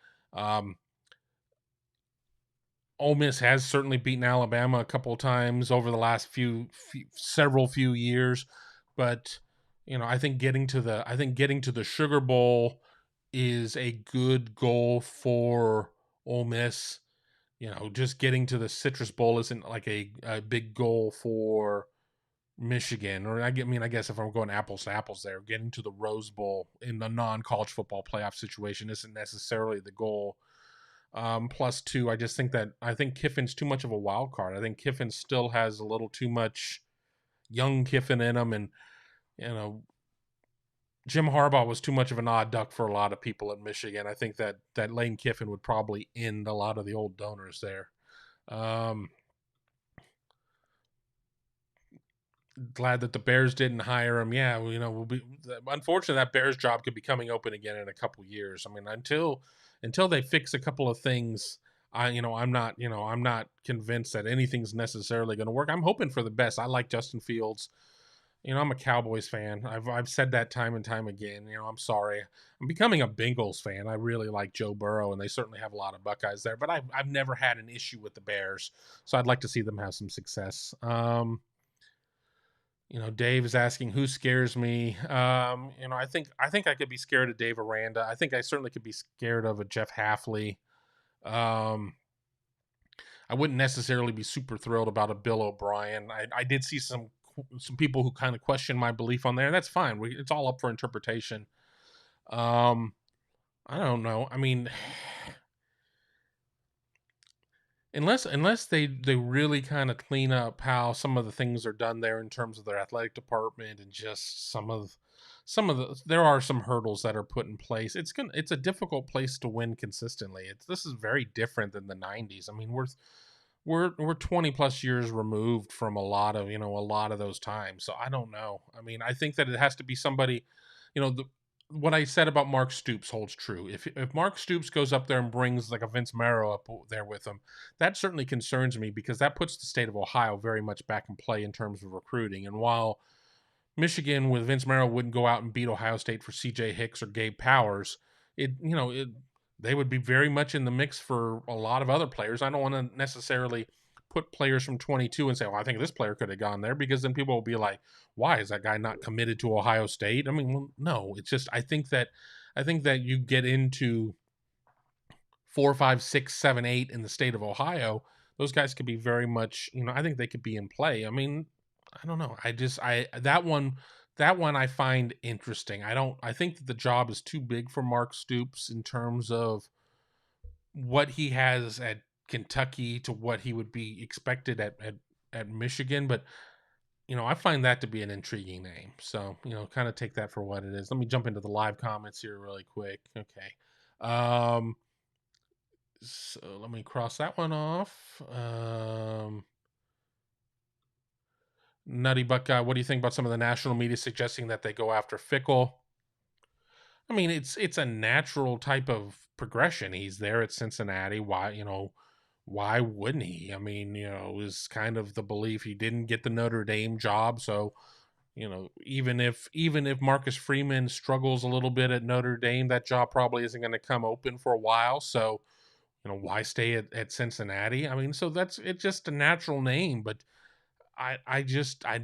Ole Miss has certainly beaten Alabama a couple of times over the last several years, but I think getting to the Sugar Bowl is a good goal for Ole Miss. Just getting to the Citrus Bowl isn't like a big goal for Michigan. Or I guess if I'm going apples to apples there, getting to the Rose Bowl in the non-college football playoff situation isn't necessarily the goal. Plus two, I think Kiffin's too much of a wild card. I think Kiffin still has a little too much young Kiffin in him, and Jim Harbaugh was too much of an odd duck for a lot of people at Michigan. I think that Lane Kiffin would probably end a lot of the old donors there. Glad that the Bears didn't hire him. Yeah, we'll be unfortunately that Bears job could be coming open again in a couple years. I mean, until they fix a couple of things, I'm not convinced that anything's necessarily going to work. I'm hoping for the best. I like Justin Fields. I'm a Cowboys fan. I've said that time and time again. I'm sorry. I'm becoming a Bengals fan. I really like Joe Burrow, and they certainly have a lot of Buckeyes there. But I've never had an issue with the Bears, so I'd like to see them have some success. Dave is asking who scares me. I think I could be scared of Dave Aranda. I think I certainly could be scared of a Jeff Hafley. I wouldn't necessarily be super thrilled about a Bill O'Brien. I did see some people who kind of question my belief on there. And that's fine. It's all up for interpretation. I don't know. I mean, unless they really kind of clean up how some of the things are done there in terms of their athletic department, and just some of the there are some hurdles that are put in place. It's a difficult place to win consistently. This is very different than the 90s. I mean, we're 20 plus years removed from a lot of those times. So I don't know. I mean, I think that it has to be somebody, you know, what I said about Mark Stoops holds true. If Mark Stoops goes up there and brings like a Vince Marrow up there with him, that certainly concerns me, because that puts the state of Ohio very much back in play in terms of recruiting. And while Michigan with Vince Marrow wouldn't go out and beat Ohio State for C.J. Hicks or Gabe Powers, they would be very much in the mix for a lot of other players. I don't want to necessarily put players from 22 and say, well, I think this player could have gone there, because then people will be like, why is that guy not committed to Ohio State? I mean, well, no, it's just I think that you get into 4, 5, 6, 7, 8 in the state of Ohio, those guys could be very much, I think they could be in play. I mean, I don't know. I that one I find interesting. I think that the job is too big for Mark Stoops in terms of what he has at Kentucky to what he would be expected at Michigan, but I find that to be an intriguing name. So, kind of take that for what it is. Let me jump into the live comments here really quick. Okay. So let me cross that one off. Nutty Buckeye, what do you think about some of the national media suggesting that they go after Fickle? I mean, it's a natural type of progression. He's there at Cincinnati. Why wouldn't he? I mean, it was kind of the belief he didn't get the Notre Dame job, so even if Marcus Freeman struggles a little bit at Notre Dame, that job probably isn't going to come open for a while. So, why stay at Cincinnati? I mean, so it's just a natural name, but I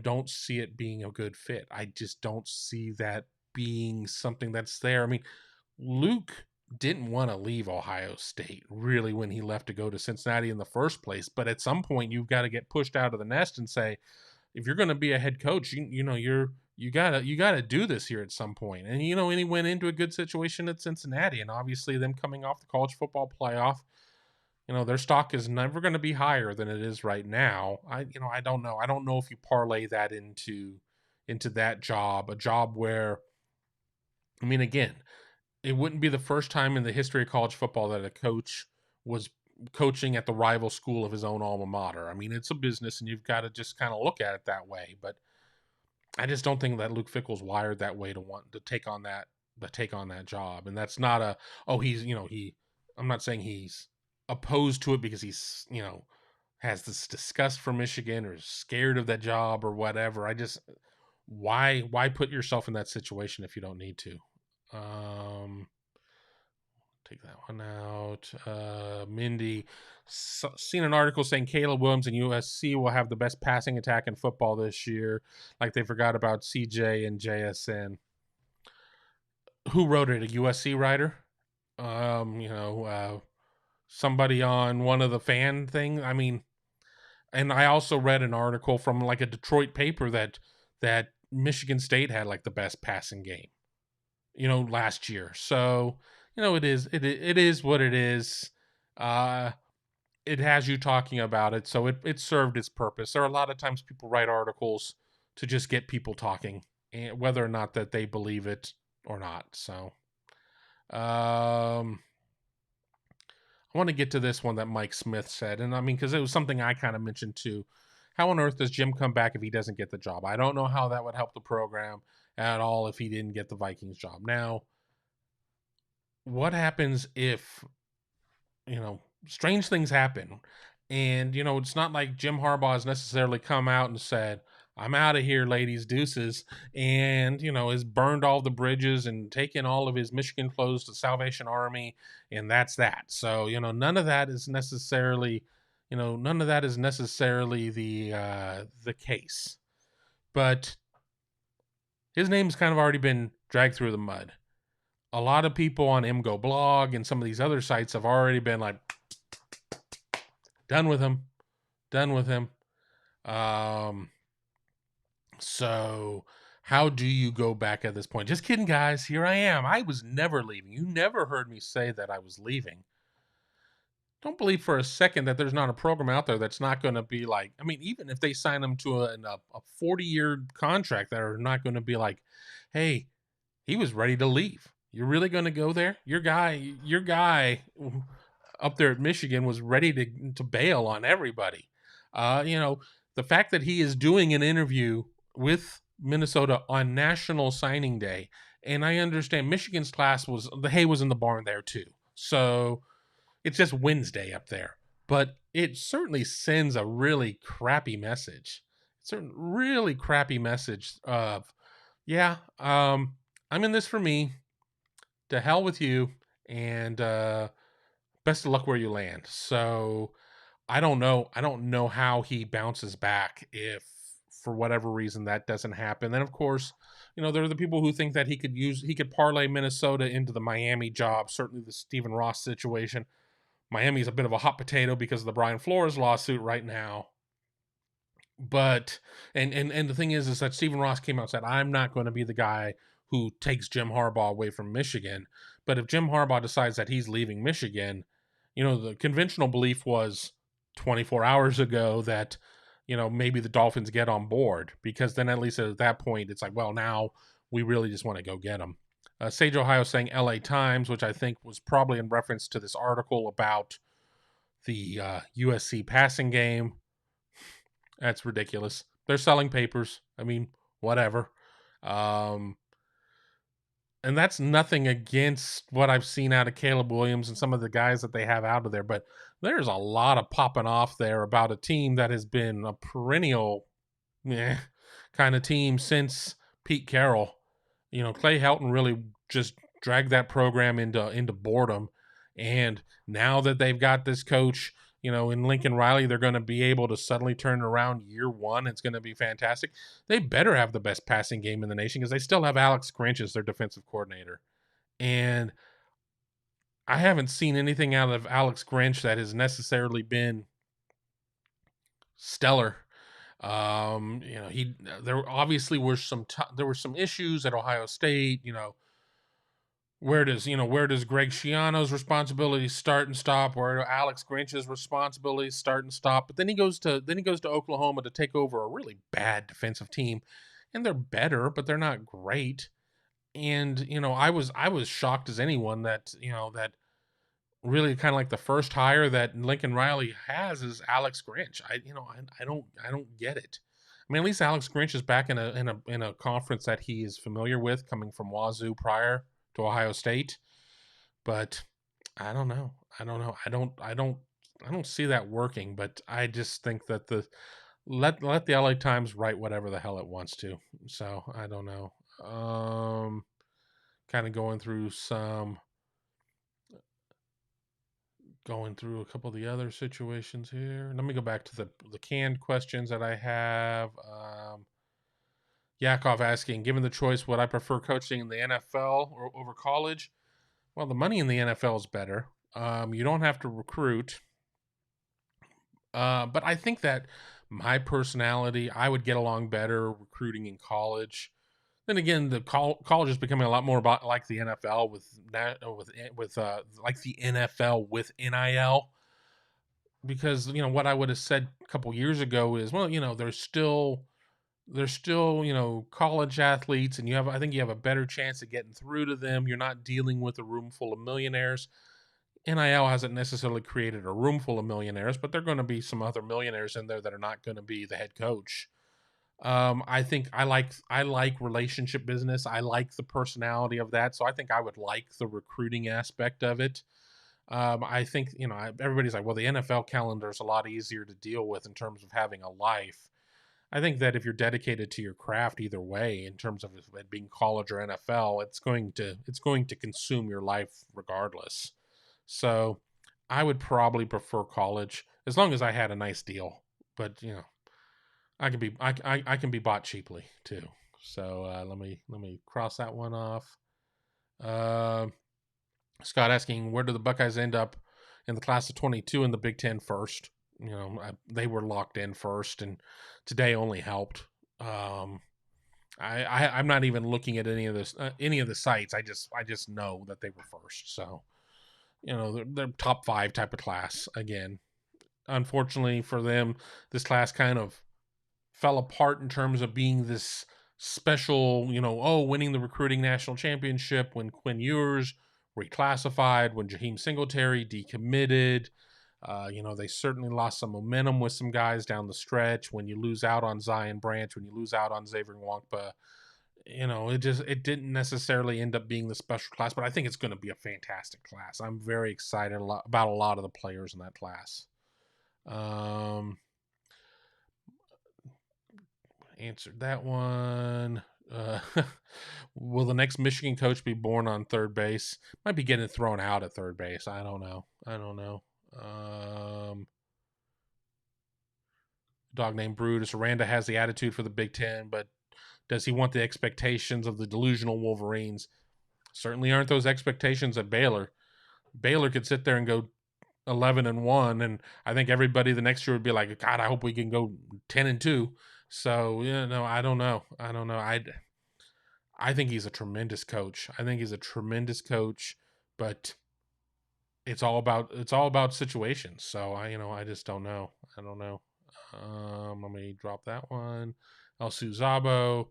don't see it being a good fit. I just don't see that being something that's there. I mean, Luke didn't want to leave Ohio State really when he left to go to Cincinnati in the first place, but at some point you've got to get pushed out of the nest and say, if you're going to be a head coach, you gotta do this here at some point. And and he went into a good situation at Cincinnati, and obviously them coming off the college football playoff, their stock is never going to be higher than it is right now. I don't know. I don't know if you parlay that into that job, a job where, I mean, again, it wouldn't be the first time in the history of college football that a coach was coaching at the rival school of his own alma mater. I mean, it's a business, and you've got to just kind of look at it that way. But I just don't think that Luke Fickle's wired that way to want to take on that job. And that's not a, oh, I'm not saying he's opposed to it because he's, has this disgust for Michigan or is scared of that job or whatever. Why put yourself in that situation if you don't need to? Take that one out. Mindy, seen an article saying Caleb Williams and USC will have the best passing attack in football this year, like they forgot about CJ and JSN. Who wrote it? A USC writer? Somebody on one of the fan thing. I mean, and I also read an article from like a Detroit paper that Michigan State had like the best passing game, last year. So, it is what it is. It has you talking about it, so it served its purpose. There are a lot of times people write articles to just get people talking, and whether or not that they believe it or not. So, I want to get to this one that Mike Smith said, and I mean, because it was something I kind of mentioned too. How on earth does Jim come back if he doesn't get the job? I don't know how that would help the program at all if he didn't get the Vikings job. Now, what happens if, strange things happen? And, it's not like Jim Harbaugh has necessarily come out and said, I'm out of here, ladies, deuces, and, has burned all the bridges and taken all of his Michigan clothes to Salvation Army, and that's that. So, none of that is necessarily, the case. But his name's kind of already been dragged through the mud. A lot of people on MGO blog and some of these other sites have already been like, done with him. So how do you go back at this point? Just kidding, guys. Here I am. I was never leaving. You never heard me say that I was leaving. don't believe for a second that there's not a program out there that's not going to be like, I mean, even if they sign them to a 40-year contract, that are not going to be like, hey, he was ready to leave. You're really going to go there? Your guy up there at Michigan was ready to bail on everybody. You know, the fact that he is doing an interview with Minnesota on National Signing Day, and I understand Michigan's class was the hay was in the barn there too. So it's just Wednesday up there, but it certainly sends a really crappy message. It's a really crappy message of, yeah, I'm in this for me. To hell with you, and best of luck where you land. So I don't know. I don't know how he bounces back if, for whatever reason, that doesn't happen. Then, of course, there are the people who think that he could parlay Minnesota into the Miami job. Certainly, the Stephen Ross situation. Miami's a bit of a hot potato because of the Brian Flores lawsuit right now. But and the thing is that Stephen Ross came out and said, I'm not going to be the guy who takes Jim Harbaugh away from Michigan. But if Jim Harbaugh decides that he's leaving Michigan, the conventional belief was 24 hours ago that, maybe the Dolphins get on board, because then at least at that point, it's like, well, now we really just want to go get him. Sage Ohio saying LA Times, which I think was probably in reference to this article about the USC passing game. That's ridiculous. They're selling papers. I mean, whatever. Um, and that's nothing against what I've seen out of Caleb Williams and some of the guys that they have out of there, but there's a lot of popping off there about a team that has been a perennial kind of team since Pete Carroll. Clay Helton really just dragged that program into boredom, and now that they've got this coach, in Lincoln Riley, they're going to be able to suddenly turn around year one. It's going to be fantastic. They better have the best passing game in the nation, because they still have Alex Grinch as their defensive coordinator. And I haven't seen anything out of Alex Grinch that has necessarily been stellar. There obviously were there were some issues at Ohio State. Where does Greg Schiano's responsibilities start and stop? Where do Alex Grinch's responsibilities start and stop? But then he goes to Oklahoma to take over a really bad defensive team, and they're better, but they're not great. And I was shocked as anyone that that really kind of like the first hire that Lincoln Riley has is Alex Grinch. I don't get it. I mean, at least Alex Grinch is back in a conference that he is familiar with, coming from Wazoo prior to Ohio State. But I don't know. I don't see that working. But I just think that let the LA Times write whatever the hell it wants to. So I don't know. Kind of going through a couple of the other situations here. Let me go back to the canned questions that I have. Yakov asking, given the choice, would I prefer coaching in the NFL or over college? Well, the money in the NFL is better. You don't have to recruit. But I think that my personality, I would get along better recruiting in college. Then again, the college is becoming a lot more about like the NFL with like the NFL with NIL. Because what I would have said a couple years ago is, well, there's still college athletes, and I think you have a better chance of getting through to them. You're not dealing with a room full of millionaires. NIL hasn't necessarily created a room full of millionaires, but there are going to be some other millionaires in there that are not going to be the head coach. I think I like relationship business. I like the personality of that. So I think I would like the recruiting aspect of it. I think, everybody's like, well, the NFL calendar is a lot easier to deal with in terms of having a life. I think that if you're dedicated to your craft either way, in terms of it being college or NFL, it's going to consume your life regardless. So I would probably prefer college, as long as I had a nice deal. But I can be bought cheaply too. So let me cross that one off. Scott asking, where do the Buckeyes end up in the class of 22 in the Big Ten first? They were locked in first, and today only helped. I'm not even looking at any of the sites. I just know that they were first. So they're top 5 type of class again. Unfortunately for them, this class kind of fell apart in terms of being this special, winning the recruiting national championship when Quinn Ewers reclassified, when Jaheim Singletary decommitted. They certainly lost some momentum with some guys down the stretch. When you lose out on Zion Branch, when you lose out on Xavier Nwankpa, it didn't necessarily end up being the special class, but I think it's going to be a fantastic class. I'm very excited about a lot of the players in that class. Answered that one. Will the next Michigan coach be born on third base? Might be getting thrown out at third base. I don't know. Dog named Brutus. Aranda has the attitude for the Big Ten, but does he want the expectations of the delusional Wolverines? Certainly aren't those expectations at Baylor. Baylor could sit there and go 11-1, and I think everybody the next year would be like, God, I hope we can go 10-2. So, I don't know. I think he's a tremendous coach. But it's all about situations. So I just don't know. I don't know. Let me drop that one. El Suzabo.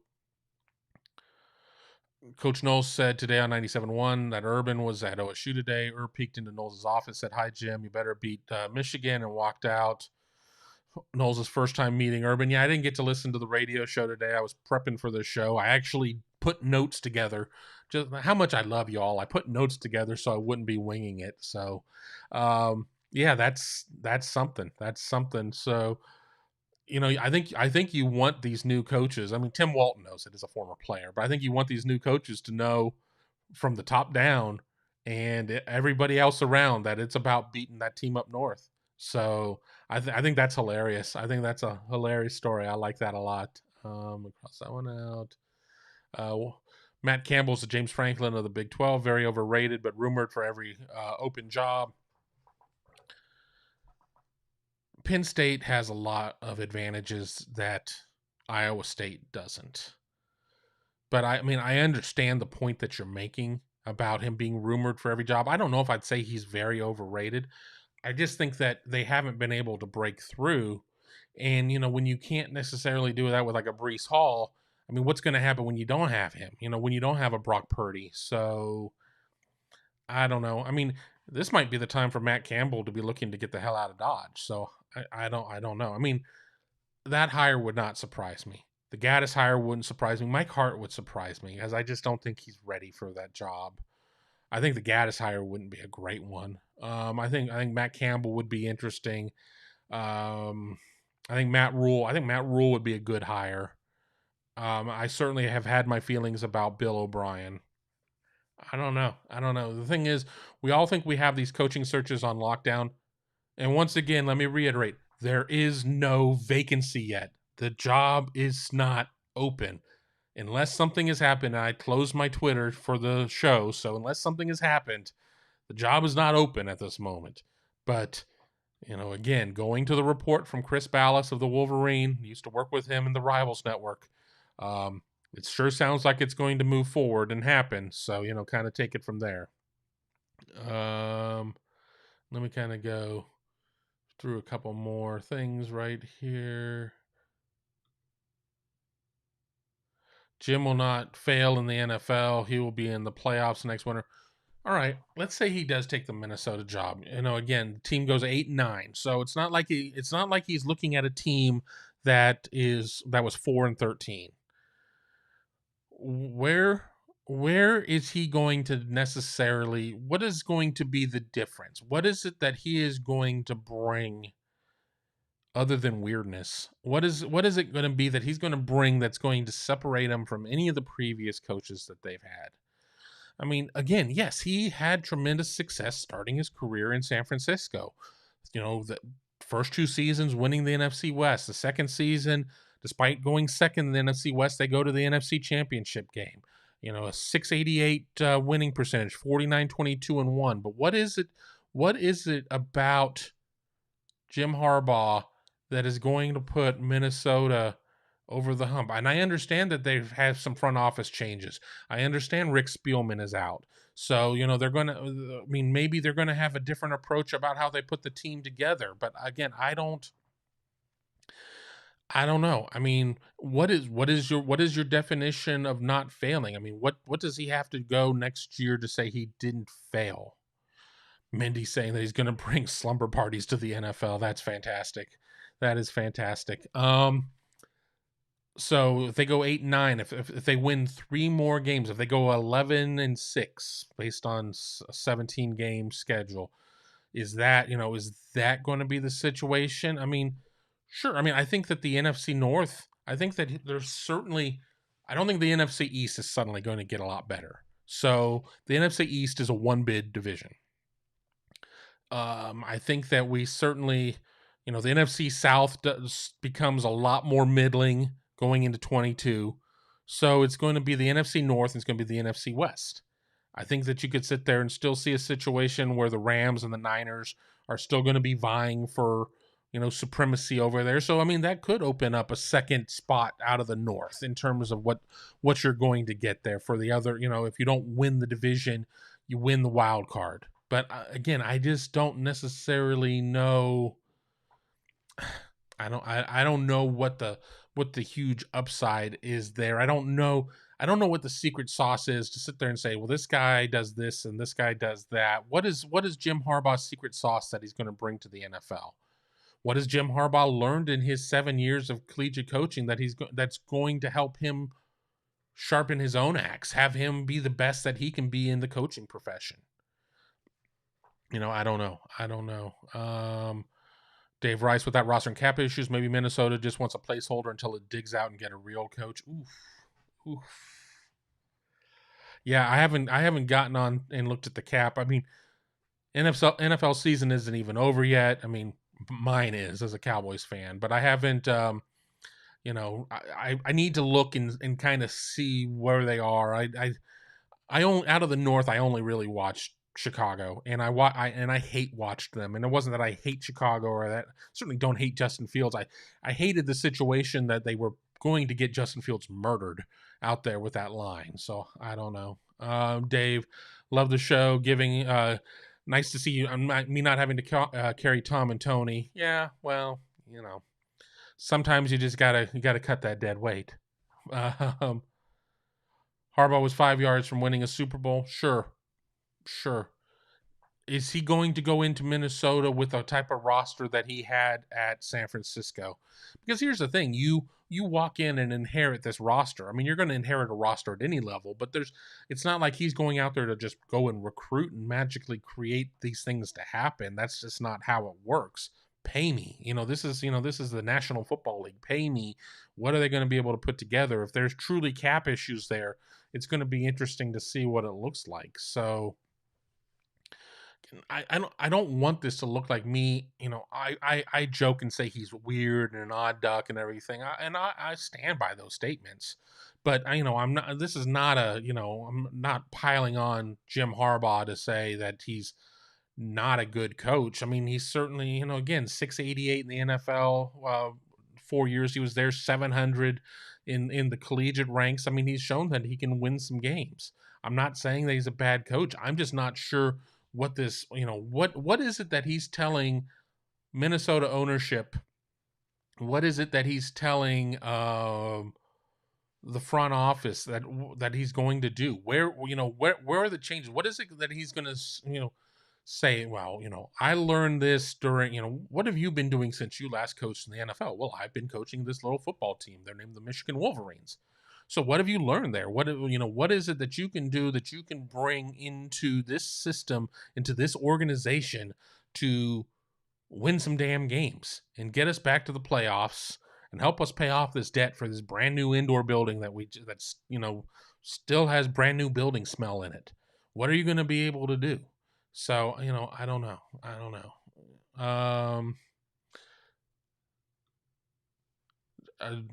Coach Knowles said today on 97.1 that Urban was at OSU today. Urban peeked into Knowles' office, said, "Hi, Jim, you better beat Michigan," and walked out. Knowles' first time meeting Urban. Yeah, I didn't get to listen to the radio show today. I was prepping for the show. I actually put notes together. Just how much I love y'all. I put notes together so I wouldn't be winging it. So, yeah, that's something. That's something. So, I think you want these new coaches. I mean, Tim Walton knows it as a former player, but I think you want these new coaches to know from the top down and everybody else around that it's about beating that team up north. So I think that's hilarious. I think that's a hilarious story. I like that a lot. Cross that one out. Matt Campbell's the James Franklin of the Big 12. Very overrated, but rumored for every open job. Penn State has a lot of advantages that Iowa State doesn't. But I understand the point that you're making about him being rumored for every job. I don't know if I'd say he's very overrated. I just think that they haven't been able to break through. And, when you can't necessarily do that with like a Breece Hall, what's going to happen when you don't have him? When you don't have a Brock Purdy. So, I don't know. This might be the time for Matt Campbell to be looking to get the hell out of Dodge. So, I don't know. That hire would not surprise me. The Gaddis hire wouldn't surprise me. Mike Hart would surprise me, as I just don't think he's ready for that job. I think the Gaddis hire wouldn't be a great one. I think Matt Campbell would be interesting. I think Matt Rule would be a good hire. I certainly have had my feelings about Bill O'Brien. I don't know. The thing is, we all think we have these coaching searches on lockdown. And once again, let me reiterate, there is no vacancy yet. The job is not open. Unless something has happened, I closed my Twitter for the show, so unless something has happened, the job is not open at this moment. But, again, going to the report from Chris Ballas of the Wolverine, used to work with him in the Rivals Network, it sure sounds like it's going to move forward and happen. So, kind of take it from there. Let me kind of go through a couple more things right here. Jim will not fail in the NFL. He will be in the playoffs next winter. All right, let's say he does take the Minnesota job. Again, the team goes 8-9, so it's not like he's looking at a team that was 4-13. Where is he going to necessarily? What is going to be the difference? What is it that he is going to bring? Other than weirdness, what is it going to be that he's going to bring that's going to separate him from any of the previous coaches that they've had? Again, yes, he had tremendous success starting his career in San Francisco. The first 2 seasons winning the NFC West. The second season, despite going second in the NFC West, they go to the NFC Championship game. A 688 winning percentage, 49-22-1. But what is it about Jim Harbaugh that is going to put Minnesota over the hump. And I understand that they've had some front office changes. I understand Rick Spielman is out. So, they're going to, maybe they're going to have a different approach about how they put the team together. But again, I don't know. What is your definition of not failing? What does he have to go next year to say he didn't fail? Mindy saying that he's going to bring slumber parties to the NFL. That's fantastic. That is fantastic. So if they go 8-9, if they win 3 more games, if they go 11-6 based on a 17 game schedule, is that going to be the situation? Sure. I think that the NFC North, I think that there's certainly, I don't think the NFC East is suddenly going to get a lot better. So the NFC East is a 1-bid division. I think that we certainly, the NFC South becomes a lot more middling going into 22. So it's going to be the NFC North and it's going to be the NFC West. I think that you could sit there and still see a situation where the Rams and the Niners are still going to be vying for, supremacy over there. So, that could open up a second spot out of the North in terms of what you're going to get there for the other, if you don't win the division, you win the wild card. But again, I just don't necessarily know. I don't know what the huge upside is there. I don't know what the secret sauce is to sit there and say, well, this guy does this and this guy does that. What is Jim Harbaugh's secret sauce that he's going to bring to the NFL? What has Jim Harbaugh learned in his 7 years of collegiate coaching that's going to help him sharpen his own axe, have him be the best that he can be in the coaching profession? I don't know. Dave Rice, with that roster and cap issues, maybe Minnesota just wants a placeholder until it digs out and get a real coach. Oof. Yeah, I haven't gotten on and looked at the cap. NFL season isn't even over yet. Mine is as a Cowboys fan, but I haven't. I need to look and kind of see where they are. I only, out of the North, I only really watched Chicago, and I hate watched them. And it wasn't that I hate Chicago or that certainly don't hate Justin Fields. I hated the situation that they were going to get Justin Fields murdered out there with that line. So I don't know. Dave, love the show. Giving nice to see you. Me not having to carry Tom and Tony. Yeah, well, sometimes you just gotta cut that dead weight. Harbaugh was 5 yards from winning a Super Bowl. Sure. Is he going to go into Minnesota with a type of roster that he had at San Francisco? Because here's the thing, you walk in and inherit this roster. You're going to inherit a roster at any level, but it's not like he's going out there to just go and recruit and magically create these things to happen. That's just not how it works. Pay me. This is the National Football League. Pay me. What are they going to be able to put together? If there's truly cap issues there, it's going to be interesting to see what it looks like. So I don't want this to look like me. I joke and say he's weird and an odd duck and everything. I stand by those statements. But I'm not. This is not I'm not piling on Jim Harbaugh to say that he's not a good coach. He's certainly, again, 688 in the NFL. 4 years he was there, 700 in the collegiate ranks. He's shown that he can win some games. I'm not saying that he's a bad coach. I'm just not sure what this, what is it that he's telling Minnesota ownership? What is it that he's telling the front office that he's going to do? Where are the changes? What is it that he's going to, say, well, I learned this during, what have you been doing since you last coached in the NFL? Well, I've been coaching this little football team. They're named the Michigan Wolverines. So what have you learned there? What is it that you can do, that you can bring into this system, into this organization to win some damn games and get us back to the playoffs and help us pay off this debt for this brand new indoor building that's still has brand new building smell in it? What are you going to be able to do? So, I don't know.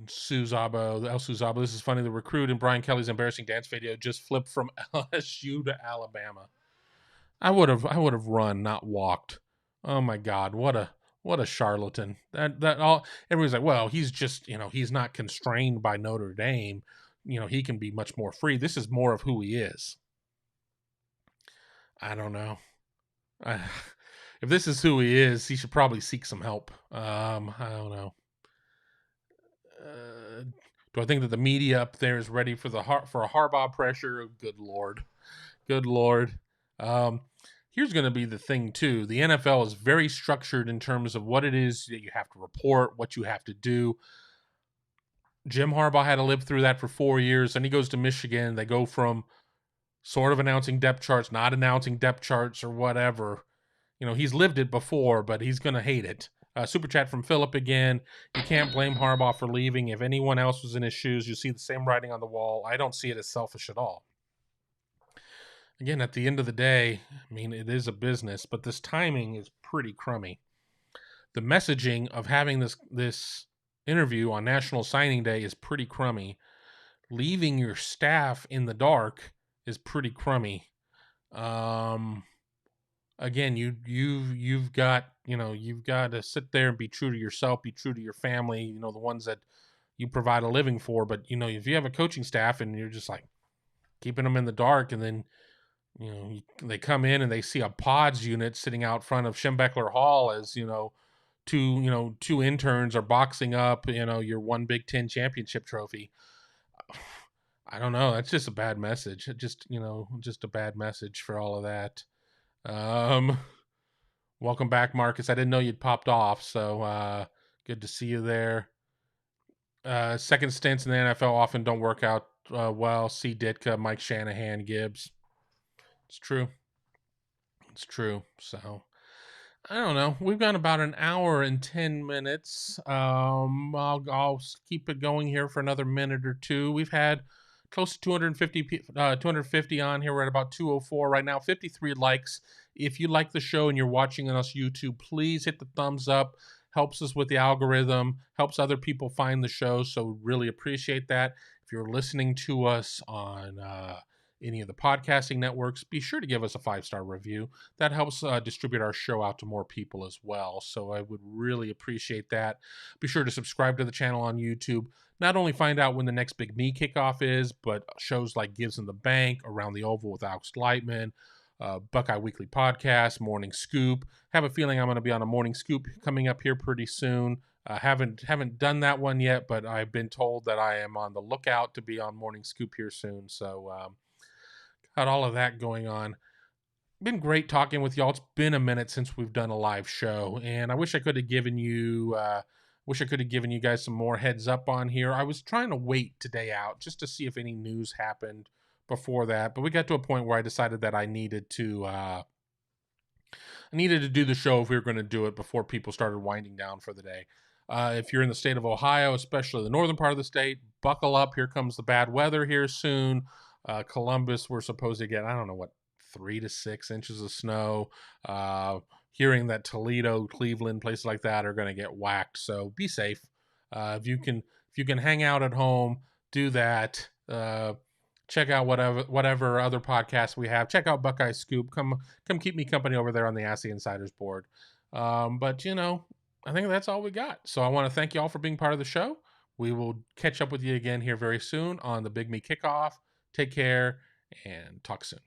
Suzabo, El Suzabo, this is funny. The recruit in Brian Kelly's embarrassing dance video just flipped from LSU to Alabama. I would have run, not walked. Oh my God, what a What a charlatan. That all everybody's like, well, he's just, he's not constrained by Notre Dame. He can be much more free. This is more of who he is. I don't know. If this is who he is, he should probably seek some help. I don't know. Do I think that the media up there is ready for for a Harbaugh pressure? Good Lord. Good Lord. Here's going to be the thing, too. The NFL is very structured in terms of what it is that you have to report, what you have to do. Jim Harbaugh had to live through that for 4 years. Then he goes to Michigan. They go from sort of announcing depth charts, not announcing depth charts or whatever. He's lived it before, but he's going to hate it. Super chat from Philip again. You can't blame Harbaugh for leaving. If anyone else was in his shoes, you see the same writing on the wall. I don't see it as selfish at all. Again, at the end of the day, I mean, it is a business, but this timing is pretty crummy. The messaging of having this interview on National Signing Day is pretty crummy. Leaving your staff in the dark is pretty crummy. Again, you've got to sit there and be true to yourself, be true to your family, the ones that you provide a living for. But if you have a coaching staff and you're just like keeping them in the dark, and then they come in and they see a pods unit sitting out front of Schembechler Hall as two interns are boxing up your one Big Ten championship trophy. I don't know. That's just a bad message. Just a bad message for all of that. Welcome back, Marcus. I didn't know you'd popped off, so good to see you there. Second stints in the NFL often don't work out well. See Ditka, Mike Shanahan, Gibbs. It's true. So I don't know. We've got about an hour and 10 minutes. I'll keep it going here for another minute or two. We've had close to 250 on here. We're at about 204 right now. 53 likes. If you like the show and you're watching on us YouTube, please hit the thumbs up. Helps us with the algorithm. Helps other people find the show. So really appreciate that. If you're listening to us on any of the podcasting networks, be sure to give us a 5-star review. That helps distribute our show out to more people as well. So I would really appreciate that. Be sure to subscribe to the channel on YouTube. Not only find out when the next Big Me Kickoff is, but shows like Gives in the Bank, Around the Oval with Alex Lightman, Buckeye Weekly Podcast, Morning Scoop. Have a feeling I'm going to be on a Morning Scoop coming up here pretty soon. Haven't done that one yet, but I've been told that I am on the lookout to be on Morning Scoop here soon. So got all of that going on. Been great talking with y'all. It's been a minute since we've done a live show, and I wish I could have given you guys some more heads up on here. I was trying to wait today out just to see if any news happened before that, but we got to a point where I decided that I needed to do the show if we were going to do it before people started winding down for the day. If you're in the state of Ohio, especially the northern part of the state, buckle up. Here comes the bad weather here soon. Columbus, we're supposed to get, 3 to 6 inches of snow. Hearing that Toledo, Cleveland, places like that are going to get whacked. So be safe. If you can hang out at home, do that. Check out whatever other podcasts we have. Check out Buckeye Scoop. Come keep me company over there on the Ask the Insiders board. But I think that's all we got. So I want to thank you all for being part of the show. We will catch up with you again here very soon on the Big Me Kickoff. Take care and talk soon.